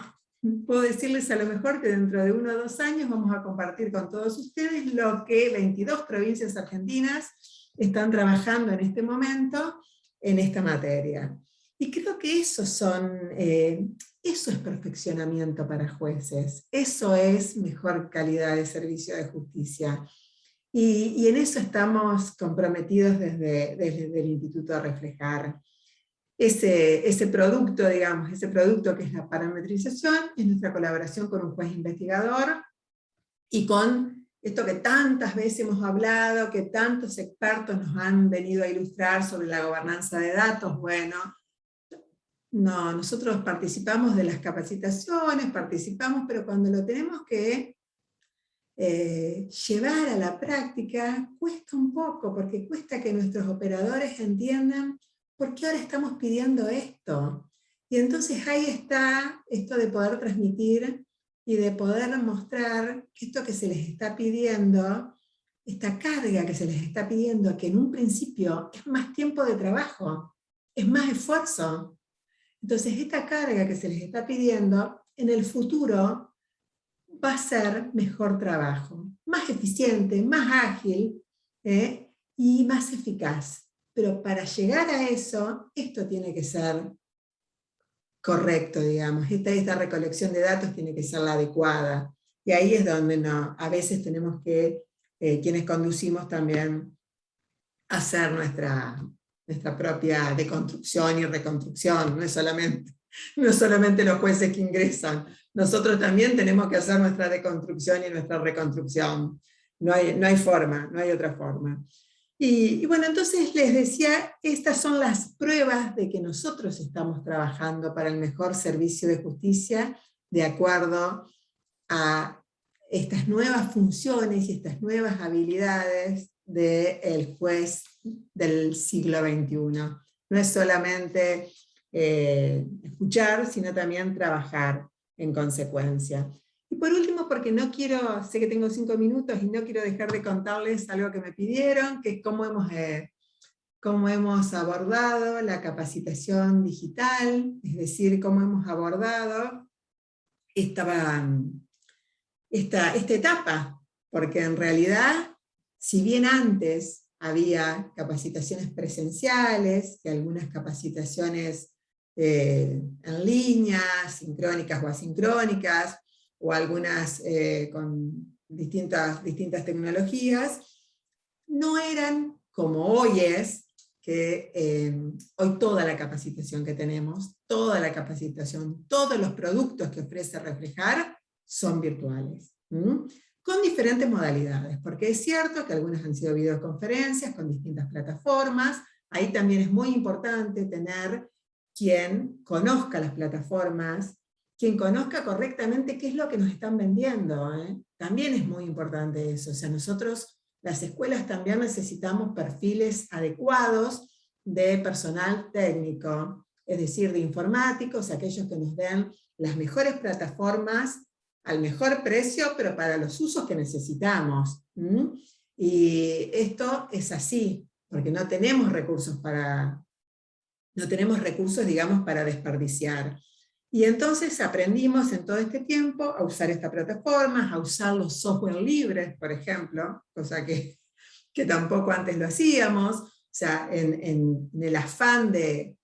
decirles a lo mejor que dentro de 1 o 2 años vamos a compartir con todos ustedes lo que 22 provincias argentinas están trabajando en este momento en esta materia. Y creo que eso es perfeccionamiento para jueces, eso es mejor calidad de servicio de justicia. Y en eso estamos comprometidos desde el Instituto a reflejar. Ese producto, digamos, ese producto que es la parametrización, es nuestra colaboración con un juez investigador, y con esto que tantas veces hemos hablado, que tantos expertos nos han venido a ilustrar sobre la gobernanza de datos. Bueno, no, nosotros participamos de las capacitaciones, pero cuando lo tenemos que llevar a la práctica, cuesta un poco, porque cuesta que nuestros operadores entiendan por qué ahora estamos pidiendo esto. Y entonces ahí está esto de poder transmitir y de poder mostrar que esto que se les está pidiendo, esta carga que se les está pidiendo, que en un principio es más tiempo de trabajo, es más esfuerzo. Entonces esta carga que se les está pidiendo, en el futuro va a ser mejor trabajo, más eficiente, más ágil y más eficaz. Pero para llegar a eso, esto tiene que ser correcto, digamos. Esta recolección de datos tiene que ser la adecuada. Y ahí es donde a veces tenemos que, quienes conducimos también, hacer nuestra propia deconstrucción y reconstrucción. No es solamente los jueces que ingresan. Nosotros también tenemos que hacer nuestra deconstrucción y nuestra reconstrucción. No hay forma, no hay otra forma. Y bueno, entonces les decía, estas son las pruebas de que nosotros estamos trabajando para el mejor servicio de justicia de acuerdo a estas nuevas funciones y estas nuevas habilidades del juez del siglo XXI. No es solamente escuchar, sino también trabajar en consecuencia. Y por último, porque sé que tengo 5 minutos y no quiero dejar de contarles algo que me pidieron, que es cómo hemos abordado la capacitación digital, es decir, cómo hemos abordado esta etapa, porque en realidad, si bien antes había capacitaciones presenciales y algunas capacitaciones en línea, sincrónicas o asincrónicas, o algunas con distintas tecnologías, no eran como hoy es, que hoy toda la capacitación que tenemos, toda la capacitación, todos los productos que ofrece Reflejar son virtuales, con diferentes modalidades, porque es cierto que algunas han sido videoconferencias con distintas plataformas. Ahí también es muy importante tener quien conozca las plataformas, quien conozca correctamente qué es lo que nos están vendiendo. También es muy importante eso. O sea, nosotros, las escuelas, también necesitamos perfiles adecuados de personal técnico, es decir, de informáticos, aquellos que nos den las mejores plataformas al mejor precio, pero para los usos que necesitamos. Y esto es así, porque no tenemos recursos, digamos, para desperdiciar. Y entonces aprendimos en todo este tiempo a usar esta plataforma, a usar los software libres, por ejemplo, cosa que tampoco antes lo hacíamos, o sea, en el afán de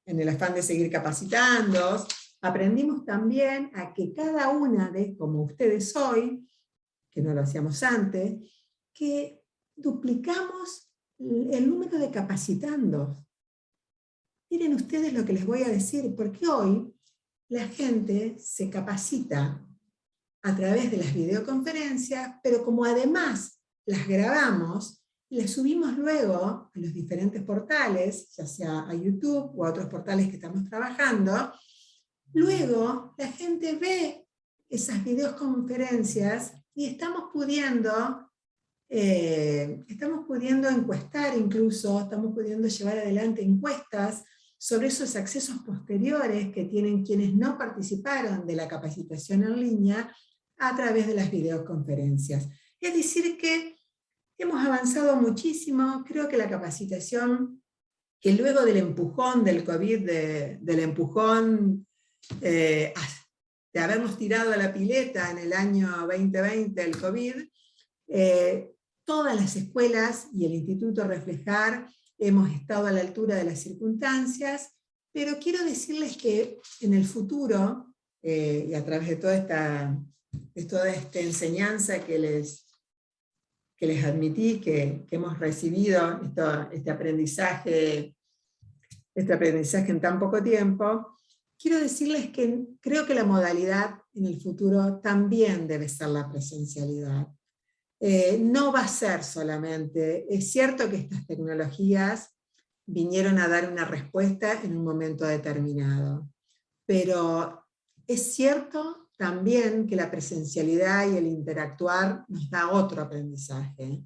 seguir capacitando. Aprendimos también a que cada una como ustedes hoy, que no lo hacíamos antes, que duplicamos el número de capacitandos. Miren ustedes lo que les voy a decir, porque hoy la gente se capacita a través de las videoconferencias, pero como además las grabamos, las subimos luego a los diferentes portales, ya sea a YouTube o a otros portales que estamos trabajando, Luego, la gente ve esas videoconferencias y estamos pudiendo encuestar incluso, estamos pudiendo llevar adelante encuestas sobre esos accesos posteriores que tienen quienes no participaron de la capacitación en línea a través de las videoconferencias. Es decir que hemos avanzado muchísimo, creo que la capacitación, que luego del empujón del COVID, del empujón de habernos tirado a la pileta en el año 2020, el COVID, todas las escuelas y el Instituto Reflejar hemos estado a la altura de las circunstancias, pero quiero decirles que en el futuro, y a través de toda esta enseñanza que les admití, que hemos recibido, este aprendizaje en tan poco tiempo, quiero decirles que creo que la modalidad en el futuro también debe ser la presencialidad. No va a ser solamente, es cierto que estas tecnologías vinieron a dar una respuesta en un momento determinado, pero es cierto también que la presencialidad y el interactuar nos da otro aprendizaje.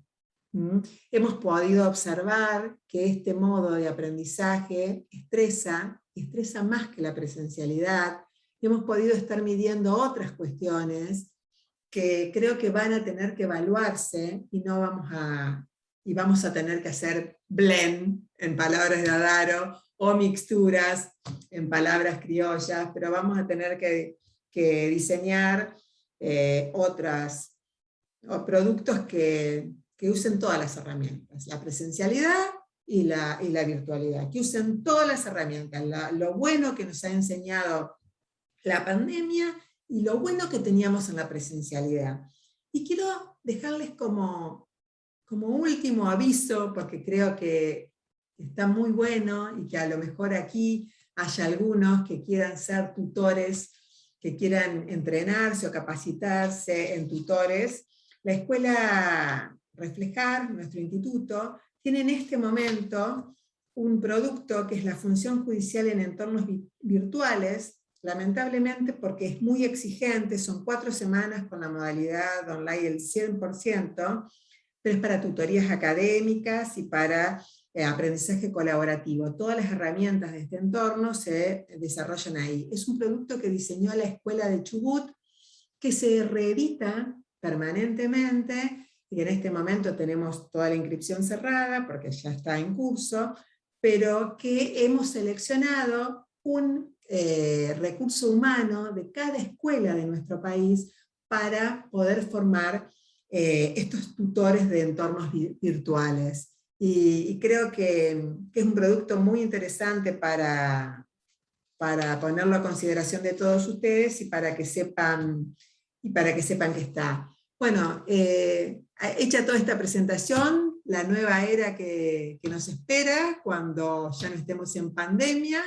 Hemos podido observar que este modo de aprendizaje estresa más que la presencialidad, y hemos podido estar midiendo otras cuestiones que creo que van a tener que evaluarse y vamos a tener que hacer blend, en palabras de Adaro, o mixturas, en palabras criollas, pero vamos a tener que diseñar productos que usen todas las herramientas, la presencialidad y la virtualidad, que usen todas las herramientas, lo bueno que nos ha enseñado la pandemia y lo bueno que teníamos en la presencialidad. Y quiero dejarles como último aviso, porque creo que está muy bueno y que a lo mejor aquí haya algunos que quieran ser tutores, que quieran entrenarse o capacitarse en tutores. La Escuela Reflejar, nuestro instituto, tiene en este momento un producto que es la función judicial en entornos virtuales, lamentablemente porque es muy exigente, son 4 semanas con la modalidad online el 100%, pero es para tutorías académicas y para aprendizaje colaborativo. Todas las herramientas de este entorno se desarrollan ahí. Es un producto que diseñó la Escuela de Chubut, que se reedita permanentemente, y en este momento tenemos toda la inscripción cerrada, porque ya está en curso, pero que hemos seleccionado un recurso humano de cada escuela de nuestro país para poder formar estos tutores de entornos virtuales. Y creo que es un producto muy interesante para ponerlo a consideración de todos ustedes y para que sepan que está. Bueno, hecha toda esta presentación, la nueva era que nos espera cuando ya no estemos en pandemia,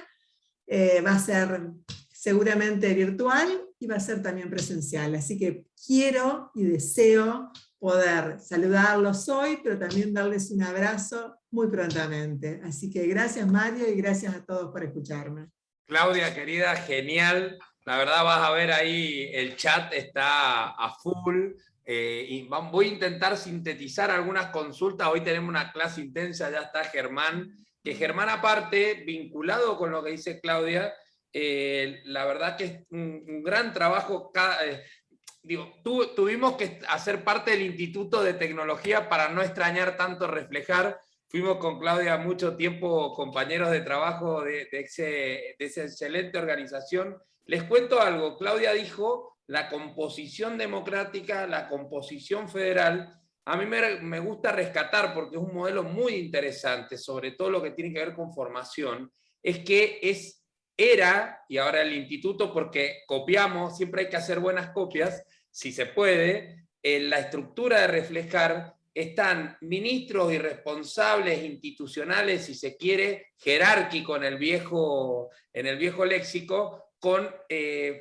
va a ser seguramente virtual y va a ser también presencial. Así que quiero y deseo poder saludarlos hoy, pero también darles un abrazo muy prontamente. Así que gracias, Mario, y gracias a todos por escucharme. Claudia, querida, genial. La verdad vas a ver ahí, el chat está a full. Y voy a intentar sintetizar algunas consultas. Hoy tenemos una clase intensa, ya está Germán. Que Germán, aparte, vinculado con lo que dice Claudia, la verdad que es un gran trabajo. Tuvimos que hacer parte del Instituto de Tecnología para no extrañar tanto Reflejar. Fuimos con Claudia mucho tiempo compañeros de trabajo de esa excelente organización. Les cuento algo, Claudia dijo la composición democrática, la composición federal. A mí me gusta rescatar, porque es un modelo muy interesante, sobre todo lo que tiene que ver con formación, es que era, y ahora el instituto, porque copiamos, siempre hay que hacer buenas copias, si se puede, en la estructura de Reflejar están ministros y responsables institucionales, si se quiere, jerárquico en el viejo léxico, con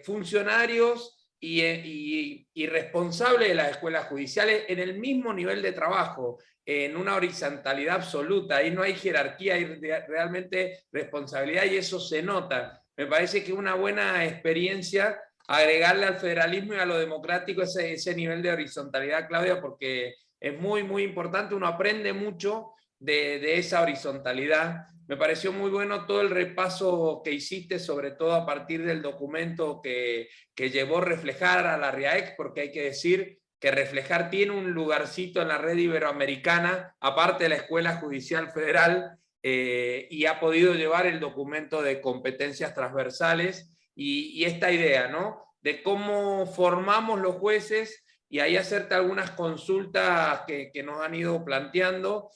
funcionarios y responsables de las escuelas judiciales en el mismo nivel de trabajo, en una horizontalidad absoluta. Ahí no hay jerarquía, hay realmente responsabilidad, y eso se nota. Me parece que una buena experiencia agregarle al federalismo y a lo democrático ese nivel de horizontalidad, Claudia, porque es muy, muy importante, uno aprende mucho de esa horizontalidad. Me pareció muy bueno todo el repaso que hiciste, sobre todo a partir del documento que llevó Reflejar a la RIAEX, porque hay que decir que Reflejar tiene un lugarcito en la red iberoamericana, aparte de la Escuela Judicial Federal, y ha podido llevar el documento de competencias transversales y esta idea, ¿no? De cómo formamos los jueces y ahí hacerte algunas consultas que nos han ido planteando.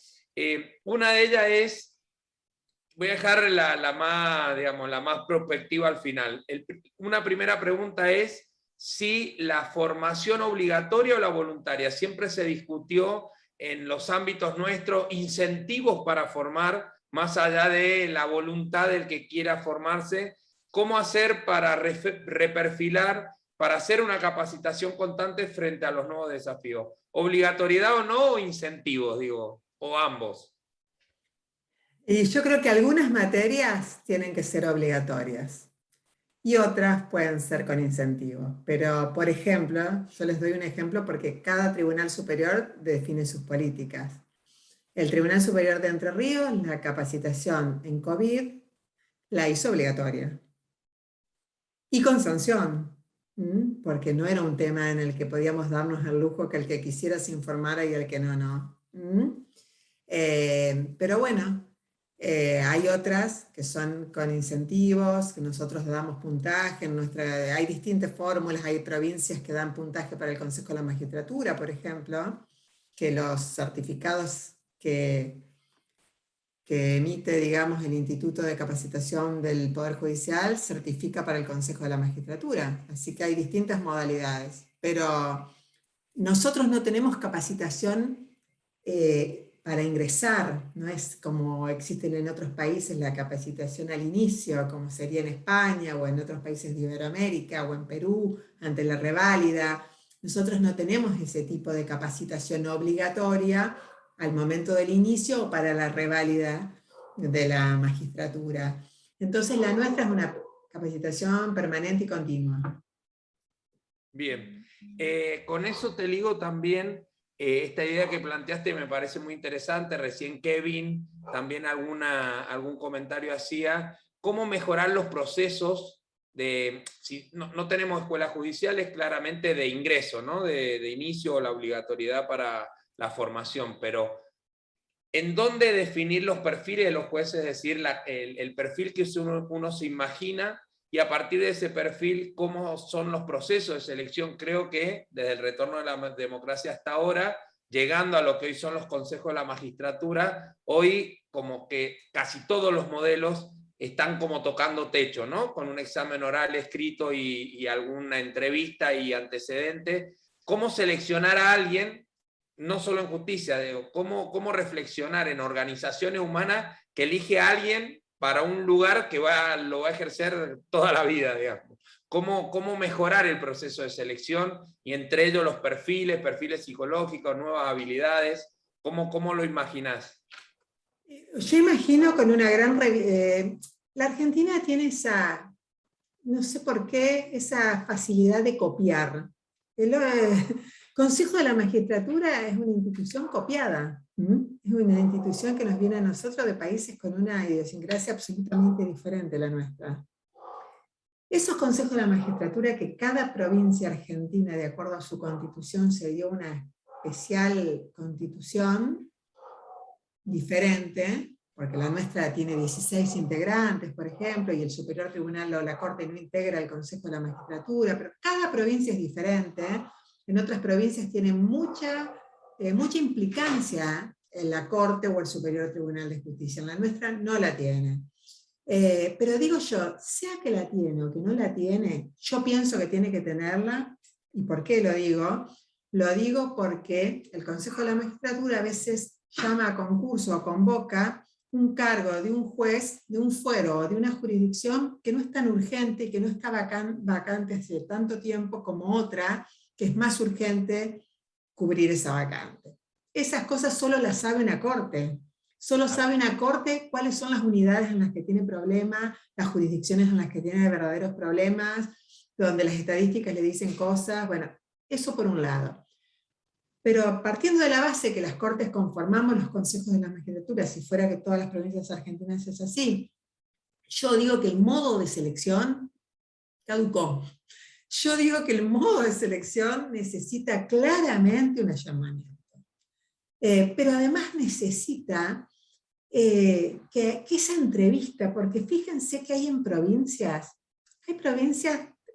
Una de ellas es, voy a dejar la más, digamos, la más prospectiva al final. Una primera pregunta es si la formación obligatoria o la voluntaria. Siempre se discutió en los ámbitos nuestros incentivos para formar, más allá de la voluntad del que quiera formarse, cómo hacer para reperfilar, para hacer una capacitación constante frente a los nuevos desafíos. ¿Obligatoriedad o no, o incentivos, digo, o ambos? Y yo creo que algunas materias tienen que ser obligatorias y otras pueden ser con incentivos. Pero, por ejemplo, yo les doy un ejemplo porque cada tribunal superior define sus políticas. El Tribunal Superior de Entre Ríos, la capacitación en COVID, la hizo obligatoria. Y con sanción, porque no era un tema en el que podíamos darnos el lujo que el que quisiera se informara y el que no, no. Pero bueno, hay otras que son con incentivos, que nosotros le damos puntaje, hay distintas fórmulas, hay provincias que dan puntaje para el Consejo de la Magistratura, por ejemplo, que los certificados que emite, digamos, el Instituto de Capacitación del Poder Judicial certifica para el Consejo de la Magistratura. Así que hay distintas modalidades. Pero nosotros no tenemos capacitación para ingresar, no es como existen en otros países la capacitación al inicio, como sería en España o en otros países de Iberoamérica o en Perú, ante la reválida. Nosotros no tenemos ese tipo de capacitación obligatoria al momento del inicio o para la reválida de la magistratura. Entonces la nuestra es una capacitación permanente y continua. Bien, con eso te ligo también esta idea que planteaste me parece muy interesante. Recién Kevin también algún comentario hacía. ¿Cómo mejorar los procesos de, si no tenemos escuelas judiciales, claramente de ingreso, ¿no? De inicio o la obligatoriedad para la formación, pero ¿en dónde definir los perfiles de los jueces? Es decir, el perfil que uno se imagina y a partir de ese perfil, ¿cómo son los procesos de selección? Creo que desde el retorno de la democracia hasta ahora, llegando a lo que hoy son los consejos de la magistratura, hoy como que casi todos los modelos están como tocando techo, ¿no? Con un examen oral escrito y alguna entrevista y antecedente. ¿Cómo seleccionar a alguien? No solo en justicia, digo, cómo reflexionar en organizaciones humanas que elige a alguien para un lugar que lo va a ejercer toda la vida, digamos. ¿Cómo mejorar el proceso de selección y entre ellos los perfiles psicológicos, nuevas habilidades? ¿Cómo lo imaginás? Yo imagino con una gran... la Argentina tiene esa, no sé por qué, esa facilidad de copiar. El Consejo de la Magistratura es una institución copiada. Es una institución que nos viene a nosotros de países con una idiosincrasia absolutamente diferente a la nuestra. Esos consejos de la magistratura que cada provincia argentina, de acuerdo a su constitución, se dio una especial constitución diferente, porque la nuestra tiene 16 integrantes, por ejemplo, y el Superior Tribunal o la Corte no integra el Consejo de la Magistratura, pero cada provincia es diferente. En otras provincias tienen mucha implicancia en la Corte o el Superior Tribunal de Justicia. En la nuestra no la tiene. Pero digo yo, sea que la tiene o que no la tiene, yo pienso que tiene que tenerla. ¿Y por qué lo digo? Lo digo porque el Consejo de la Magistratura a veces llama a concurso o convoca un cargo de un juez, de un fuero o de una jurisdicción que no es tan urgente y que no está vacante hace tanto tiempo como otra, que es más urgente cubrir esa vacante. Esas cosas solo las sabe una corte. Solo sabe una corte cuáles son las unidades en las que tiene problemas, las jurisdicciones en las que tiene verdaderos problemas, donde las estadísticas le dicen cosas, bueno, eso por un lado. Pero partiendo de la base que las cortes conformamos los consejos de la magistratura, si fuera que todas las provincias argentinas es así, yo digo que el modo de selección caducó. Yo digo que el modo de selección necesita claramente un allanamiento. Pero además necesita que esa entrevista, porque fíjense que hay provincias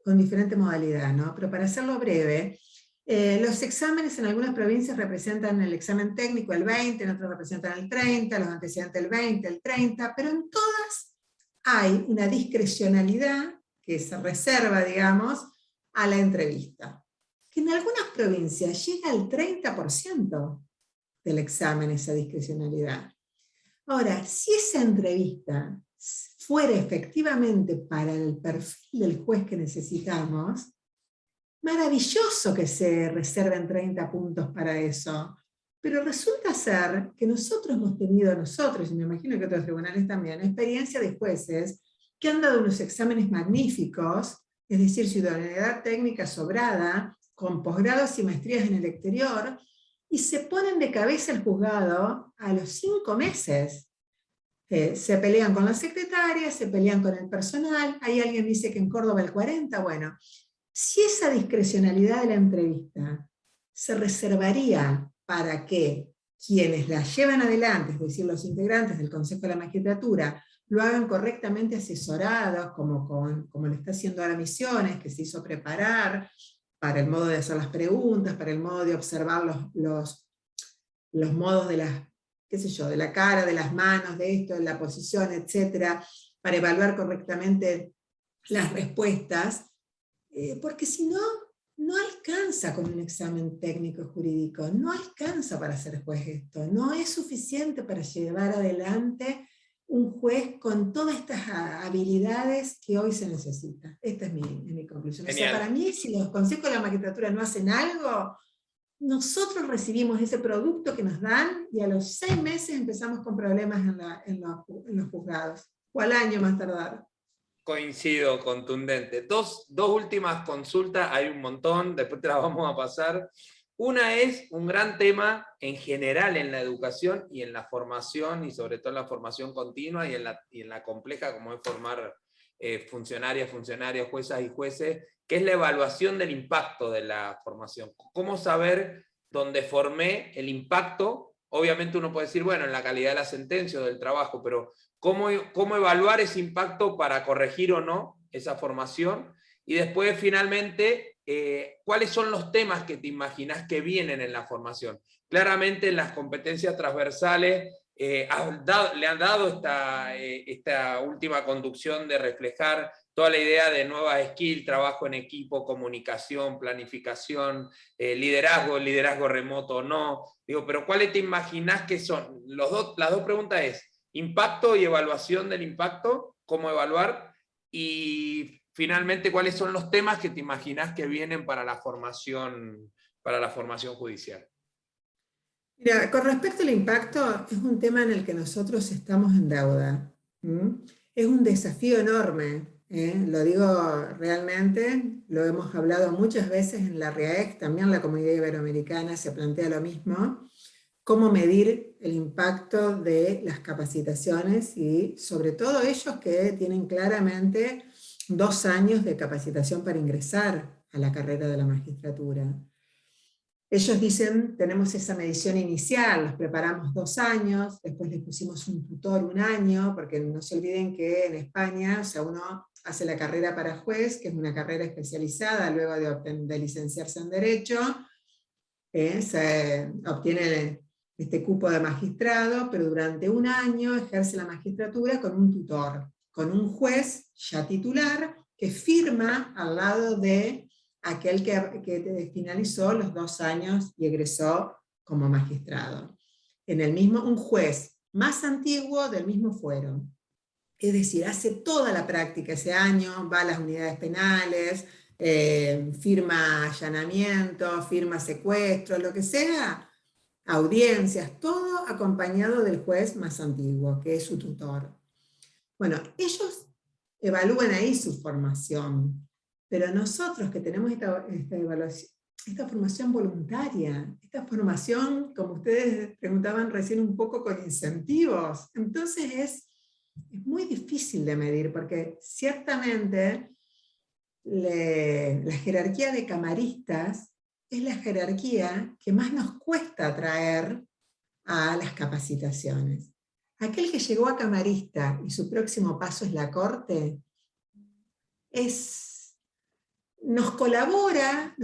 con diferente modalidad, ¿no? Pero para hacerlo breve, los exámenes en algunas provincias representan el examen técnico el 20, en otras representan el 30, los antecedentes el 20, el 30, pero en todas hay una discrecionalidad que se reserva, digamos, a la entrevista, que en algunas provincias llega al 30% del examen, esa discrecionalidad. Ahora, si esa entrevista fuera efectivamente para el perfil del juez que necesitamos, maravilloso que se reserven 30 puntos para eso, pero resulta ser que nosotros hemos tenido, y me imagino que otros tribunales también, experiencia de jueces que han dado unos exámenes magníficos, es decir, ciudadanía técnica sobrada, con posgrados y maestrías en el exterior, y se ponen de cabeza el juzgado a los 5 meses. Se pelean con las secretarias, se pelean con el personal, ahí alguien dice que en Córdoba el 40%, bueno, si esa discrecionalidad de la entrevista se reservaría para que quienes la llevan adelante, es decir, los integrantes del Consejo de la Magistratura, lo hagan correctamente asesorados, como lo está haciendo ahora Misiones, que se hizo preparar para el modo de hacer las preguntas, para el modo de observar los modos de las, qué sé yo, de la cara, de las manos, de esto, de la posición, etcétera, para evaluar correctamente las respuestas, porque si no, no alcanza con un examen técnico jurídico, no alcanza para ser juez esto, no es suficiente para llevar adelante un juez con todas estas habilidades que hoy se necesitan. Esta es mi conclusión. O sea, para mí, si los consejos de la magistratura no hacen algo, nosotros recibimos ese producto que nos dan y a los 6 meses empezamos con problemas en los juzgados, o al año más tardar. Coincido, contundente. Dos últimas consultas, hay un montón, después te las vamos a pasar. Una es un gran tema en general en la educación y en la formación, y sobre todo en la formación continua y en la compleja como es formar funcionarios, juezas y jueces, que es la evaluación del impacto de la formación. ¿Cómo saber dónde formé el impacto? Obviamente uno puede decir, bueno, en la calidad de la sentencia o del trabajo, pero ¿cómo evaluar ese impacto para corregir o no esa formación? Y después, finalmente, ¿cuáles son los temas que te imaginas que vienen en la formación? Claramente en las competencias transversales le han dado esta última conducción de reflejar toda la idea de nuevas skills, trabajo en equipo, comunicación, planificación, liderazgo remoto o no. Digo, pero ¿cuáles te imaginas que son? Las dos preguntas es, impacto y evaluación del impacto, cómo evaluar, y finalmente, ¿cuáles son los temas que te imaginas que vienen para la formación judicial? Mira, con respecto al impacto, es un tema en el que nosotros estamos en deuda. Es un desafío enorme, lo digo realmente, lo hemos hablado muchas veces en la RIAEC, también la Comunidad Iberoamericana se plantea lo mismo, cómo medir el impacto de las capacitaciones y sobre todo ellos que tienen claramente 2 años de capacitación para ingresar a la carrera de la magistratura. Ellos dicen, tenemos esa medición inicial, los preparamos 2 años, después les pusimos un tutor 1 año, porque no se olviden que en España, o sea, uno hace la carrera para juez, que es una carrera especializada, luego de licenciarse en Derecho, se obtiene este cupo de magistrado, pero durante 1 año ejerce la magistratura con un tutor, con un juez ya titular, que firma al lado de aquel que finalizó los 2 años y egresó como magistrado. Un juez más antiguo del mismo fuero. Es decir, hace toda la práctica ese año, va a las unidades penales, firma allanamiento, firma secuestro, lo que sea, audiencias, todo acompañado del juez más antiguo, que es su tutor. Bueno, ellos evalúan ahí su formación, pero nosotros que tenemos esta formación voluntaria, esta formación, como ustedes preguntaban recién, un poco con incentivos, entonces es muy difícil de medir, porque ciertamente la jerarquía de camaristas es la jerarquía que más nos cuesta atraer a las capacitaciones. Aquel que llegó a camarista y su próximo paso es la corte, nos colabora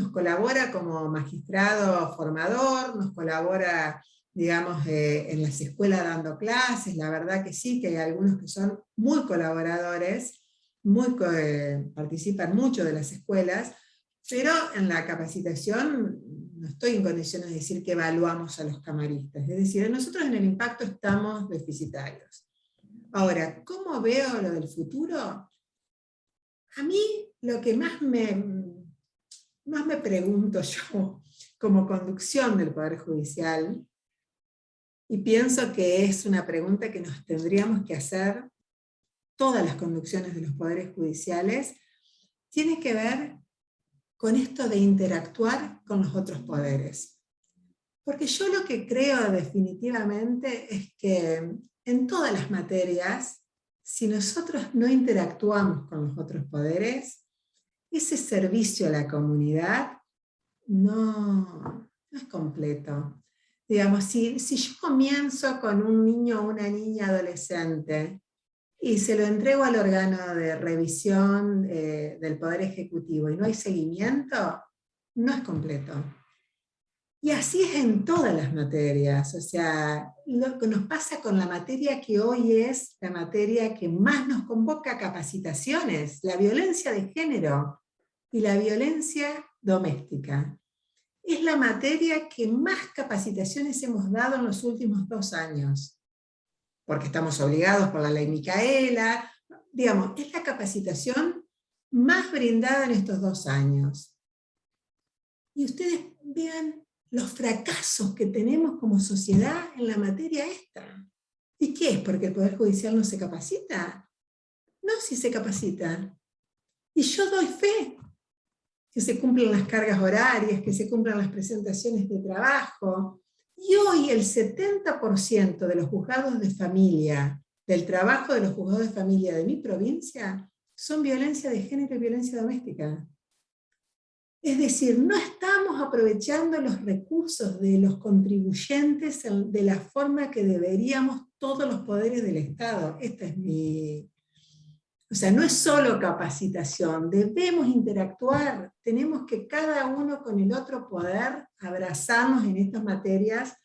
como magistrado formador, nos colabora, digamos, en las escuelas dando clases, la verdad que sí, que hay algunos que son muy colaboradores, participan mucho de las escuelas, pero en la capacitación no estoy en condiciones de decir que evaluamos a los camaristas, es decir, nosotros en el impacto estamos deficitarios. Ahora, ¿cómo veo lo del futuro? A mí lo que más me pregunto yo como conducción del Poder Judicial, y pienso que es una pregunta que nos tendríamos que hacer todas las conducciones de los poderes judiciales, tiene que ver con esto de interactuar con los otros poderes. Porque yo lo que creo definitivamente es que en todas las materias, si nosotros no interactuamos con los otros poderes, ese servicio a la comunidad no es completo. Digamos, si yo comienzo con un niño o una niña adolescente y se lo entrego al órgano de revisión del Poder Ejecutivo y no hay seguimiento, no es completo. Y así es en todas las materias, o sea, lo que nos pasa con la materia que hoy es la materia que más nos convoca a capacitaciones, la violencia de género y la violencia doméstica. Es la materia que más capacitaciones hemos dado en los últimos 2 años, porque estamos obligados por la ley Micaela, digamos, es la capacitación más brindada en estos 2 años. Y ustedes vean los fracasos que tenemos como sociedad en la materia esta. ¿Y qué es? ¿Porque el Poder Judicial no se capacita? No, sí se capacita. Y yo doy fe que se cumplen las cargas horarias, que se cumplan las presentaciones de trabajo. Y hoy el 70% de los juzgados de familia, del trabajo de los juzgados de familia de mi provincia, son violencia de género y violencia doméstica. Es decir, no estamos aprovechando los recursos de los contribuyentes de la forma que deberíamos todos los poderes del Estado. Esta es mi... O sea, no es solo capacitación, debemos interactuar, tenemos que cada uno con el otro poder abrazarnos en estas materias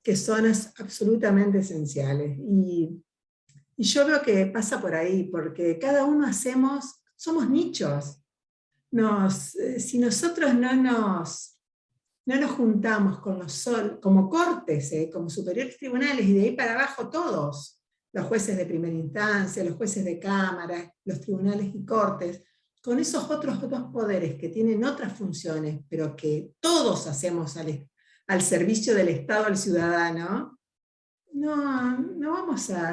que son absolutamente esenciales. Y yo veo que pasa por ahí, porque cada uno somos nichos. Si nosotros no nos juntamos con como cortes, como superiores tribunales, y de ahí para abajo todos, los jueces de primera instancia, los jueces de cámara, los tribunales y cortes, con esos otros 2 poderes que tienen otras funciones, pero que todos hacemos al servicio del Estado al ciudadano,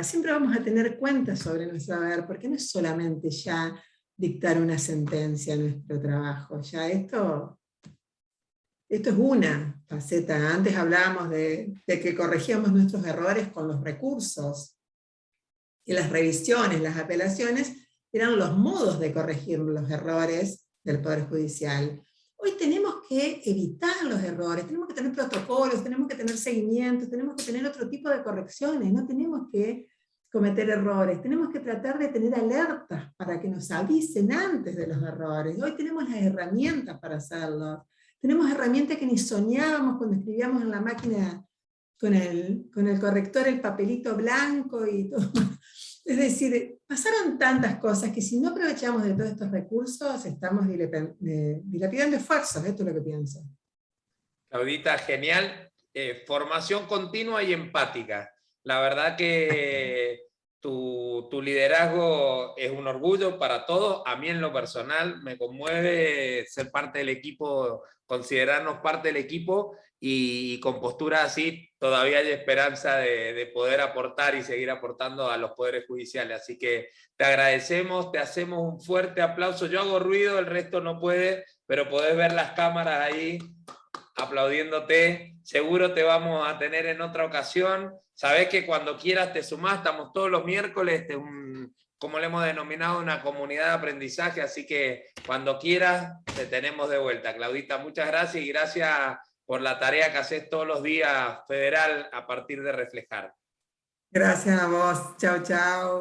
siempre vamos a tener cuentas sobre nuestro haber, porque no es solamente ya dictar una sentencia en nuestro trabajo, ya esto es una faceta. Antes hablábamos de que corregíamos nuestros errores con los recursos, y las revisiones, las apelaciones, eran los modos de corregir los errores del Poder Judicial. Hoy tenemos que evitar los errores, tenemos que tener protocolos, tenemos que tener seguimientos, tenemos que tener otro tipo de correcciones, no tenemos que cometer errores, tenemos que tratar de tener alertas para que nos avisen antes de los errores. Hoy tenemos las herramientas para hacerlo. Tenemos herramientas que ni soñábamos cuando escribíamos en la máquina con el corrector, el papelito blanco y todo. Es decir, pasaron tantas cosas que si no aprovechamos de todos estos recursos, estamos dilapidando esfuerzos, esto es lo que pienso. Claudita, genial. Formación continua y empática. La verdad que tu liderazgo es un orgullo para todos. A mí en lo personal me conmueve ser parte del equipo, considerarnos parte del equipo y con postura así todavía hay esperanza de poder aportar y seguir aportando a los poderes judiciales. Así que te agradecemos, te hacemos un fuerte aplauso. Yo hago ruido, el resto no puede, pero podés ver las cámaras ahí aplaudiéndote. Seguro te vamos a tener en otra ocasión. Sabés que cuando quieras te sumás, estamos todos los miércoles, como le hemos denominado, una comunidad de aprendizaje, así que cuando quieras te tenemos de vuelta. Claudita, muchas gracias y gracias por la tarea que haces todos los días, Federal, a partir de Reflejar. Gracias a vos. Chao, chao.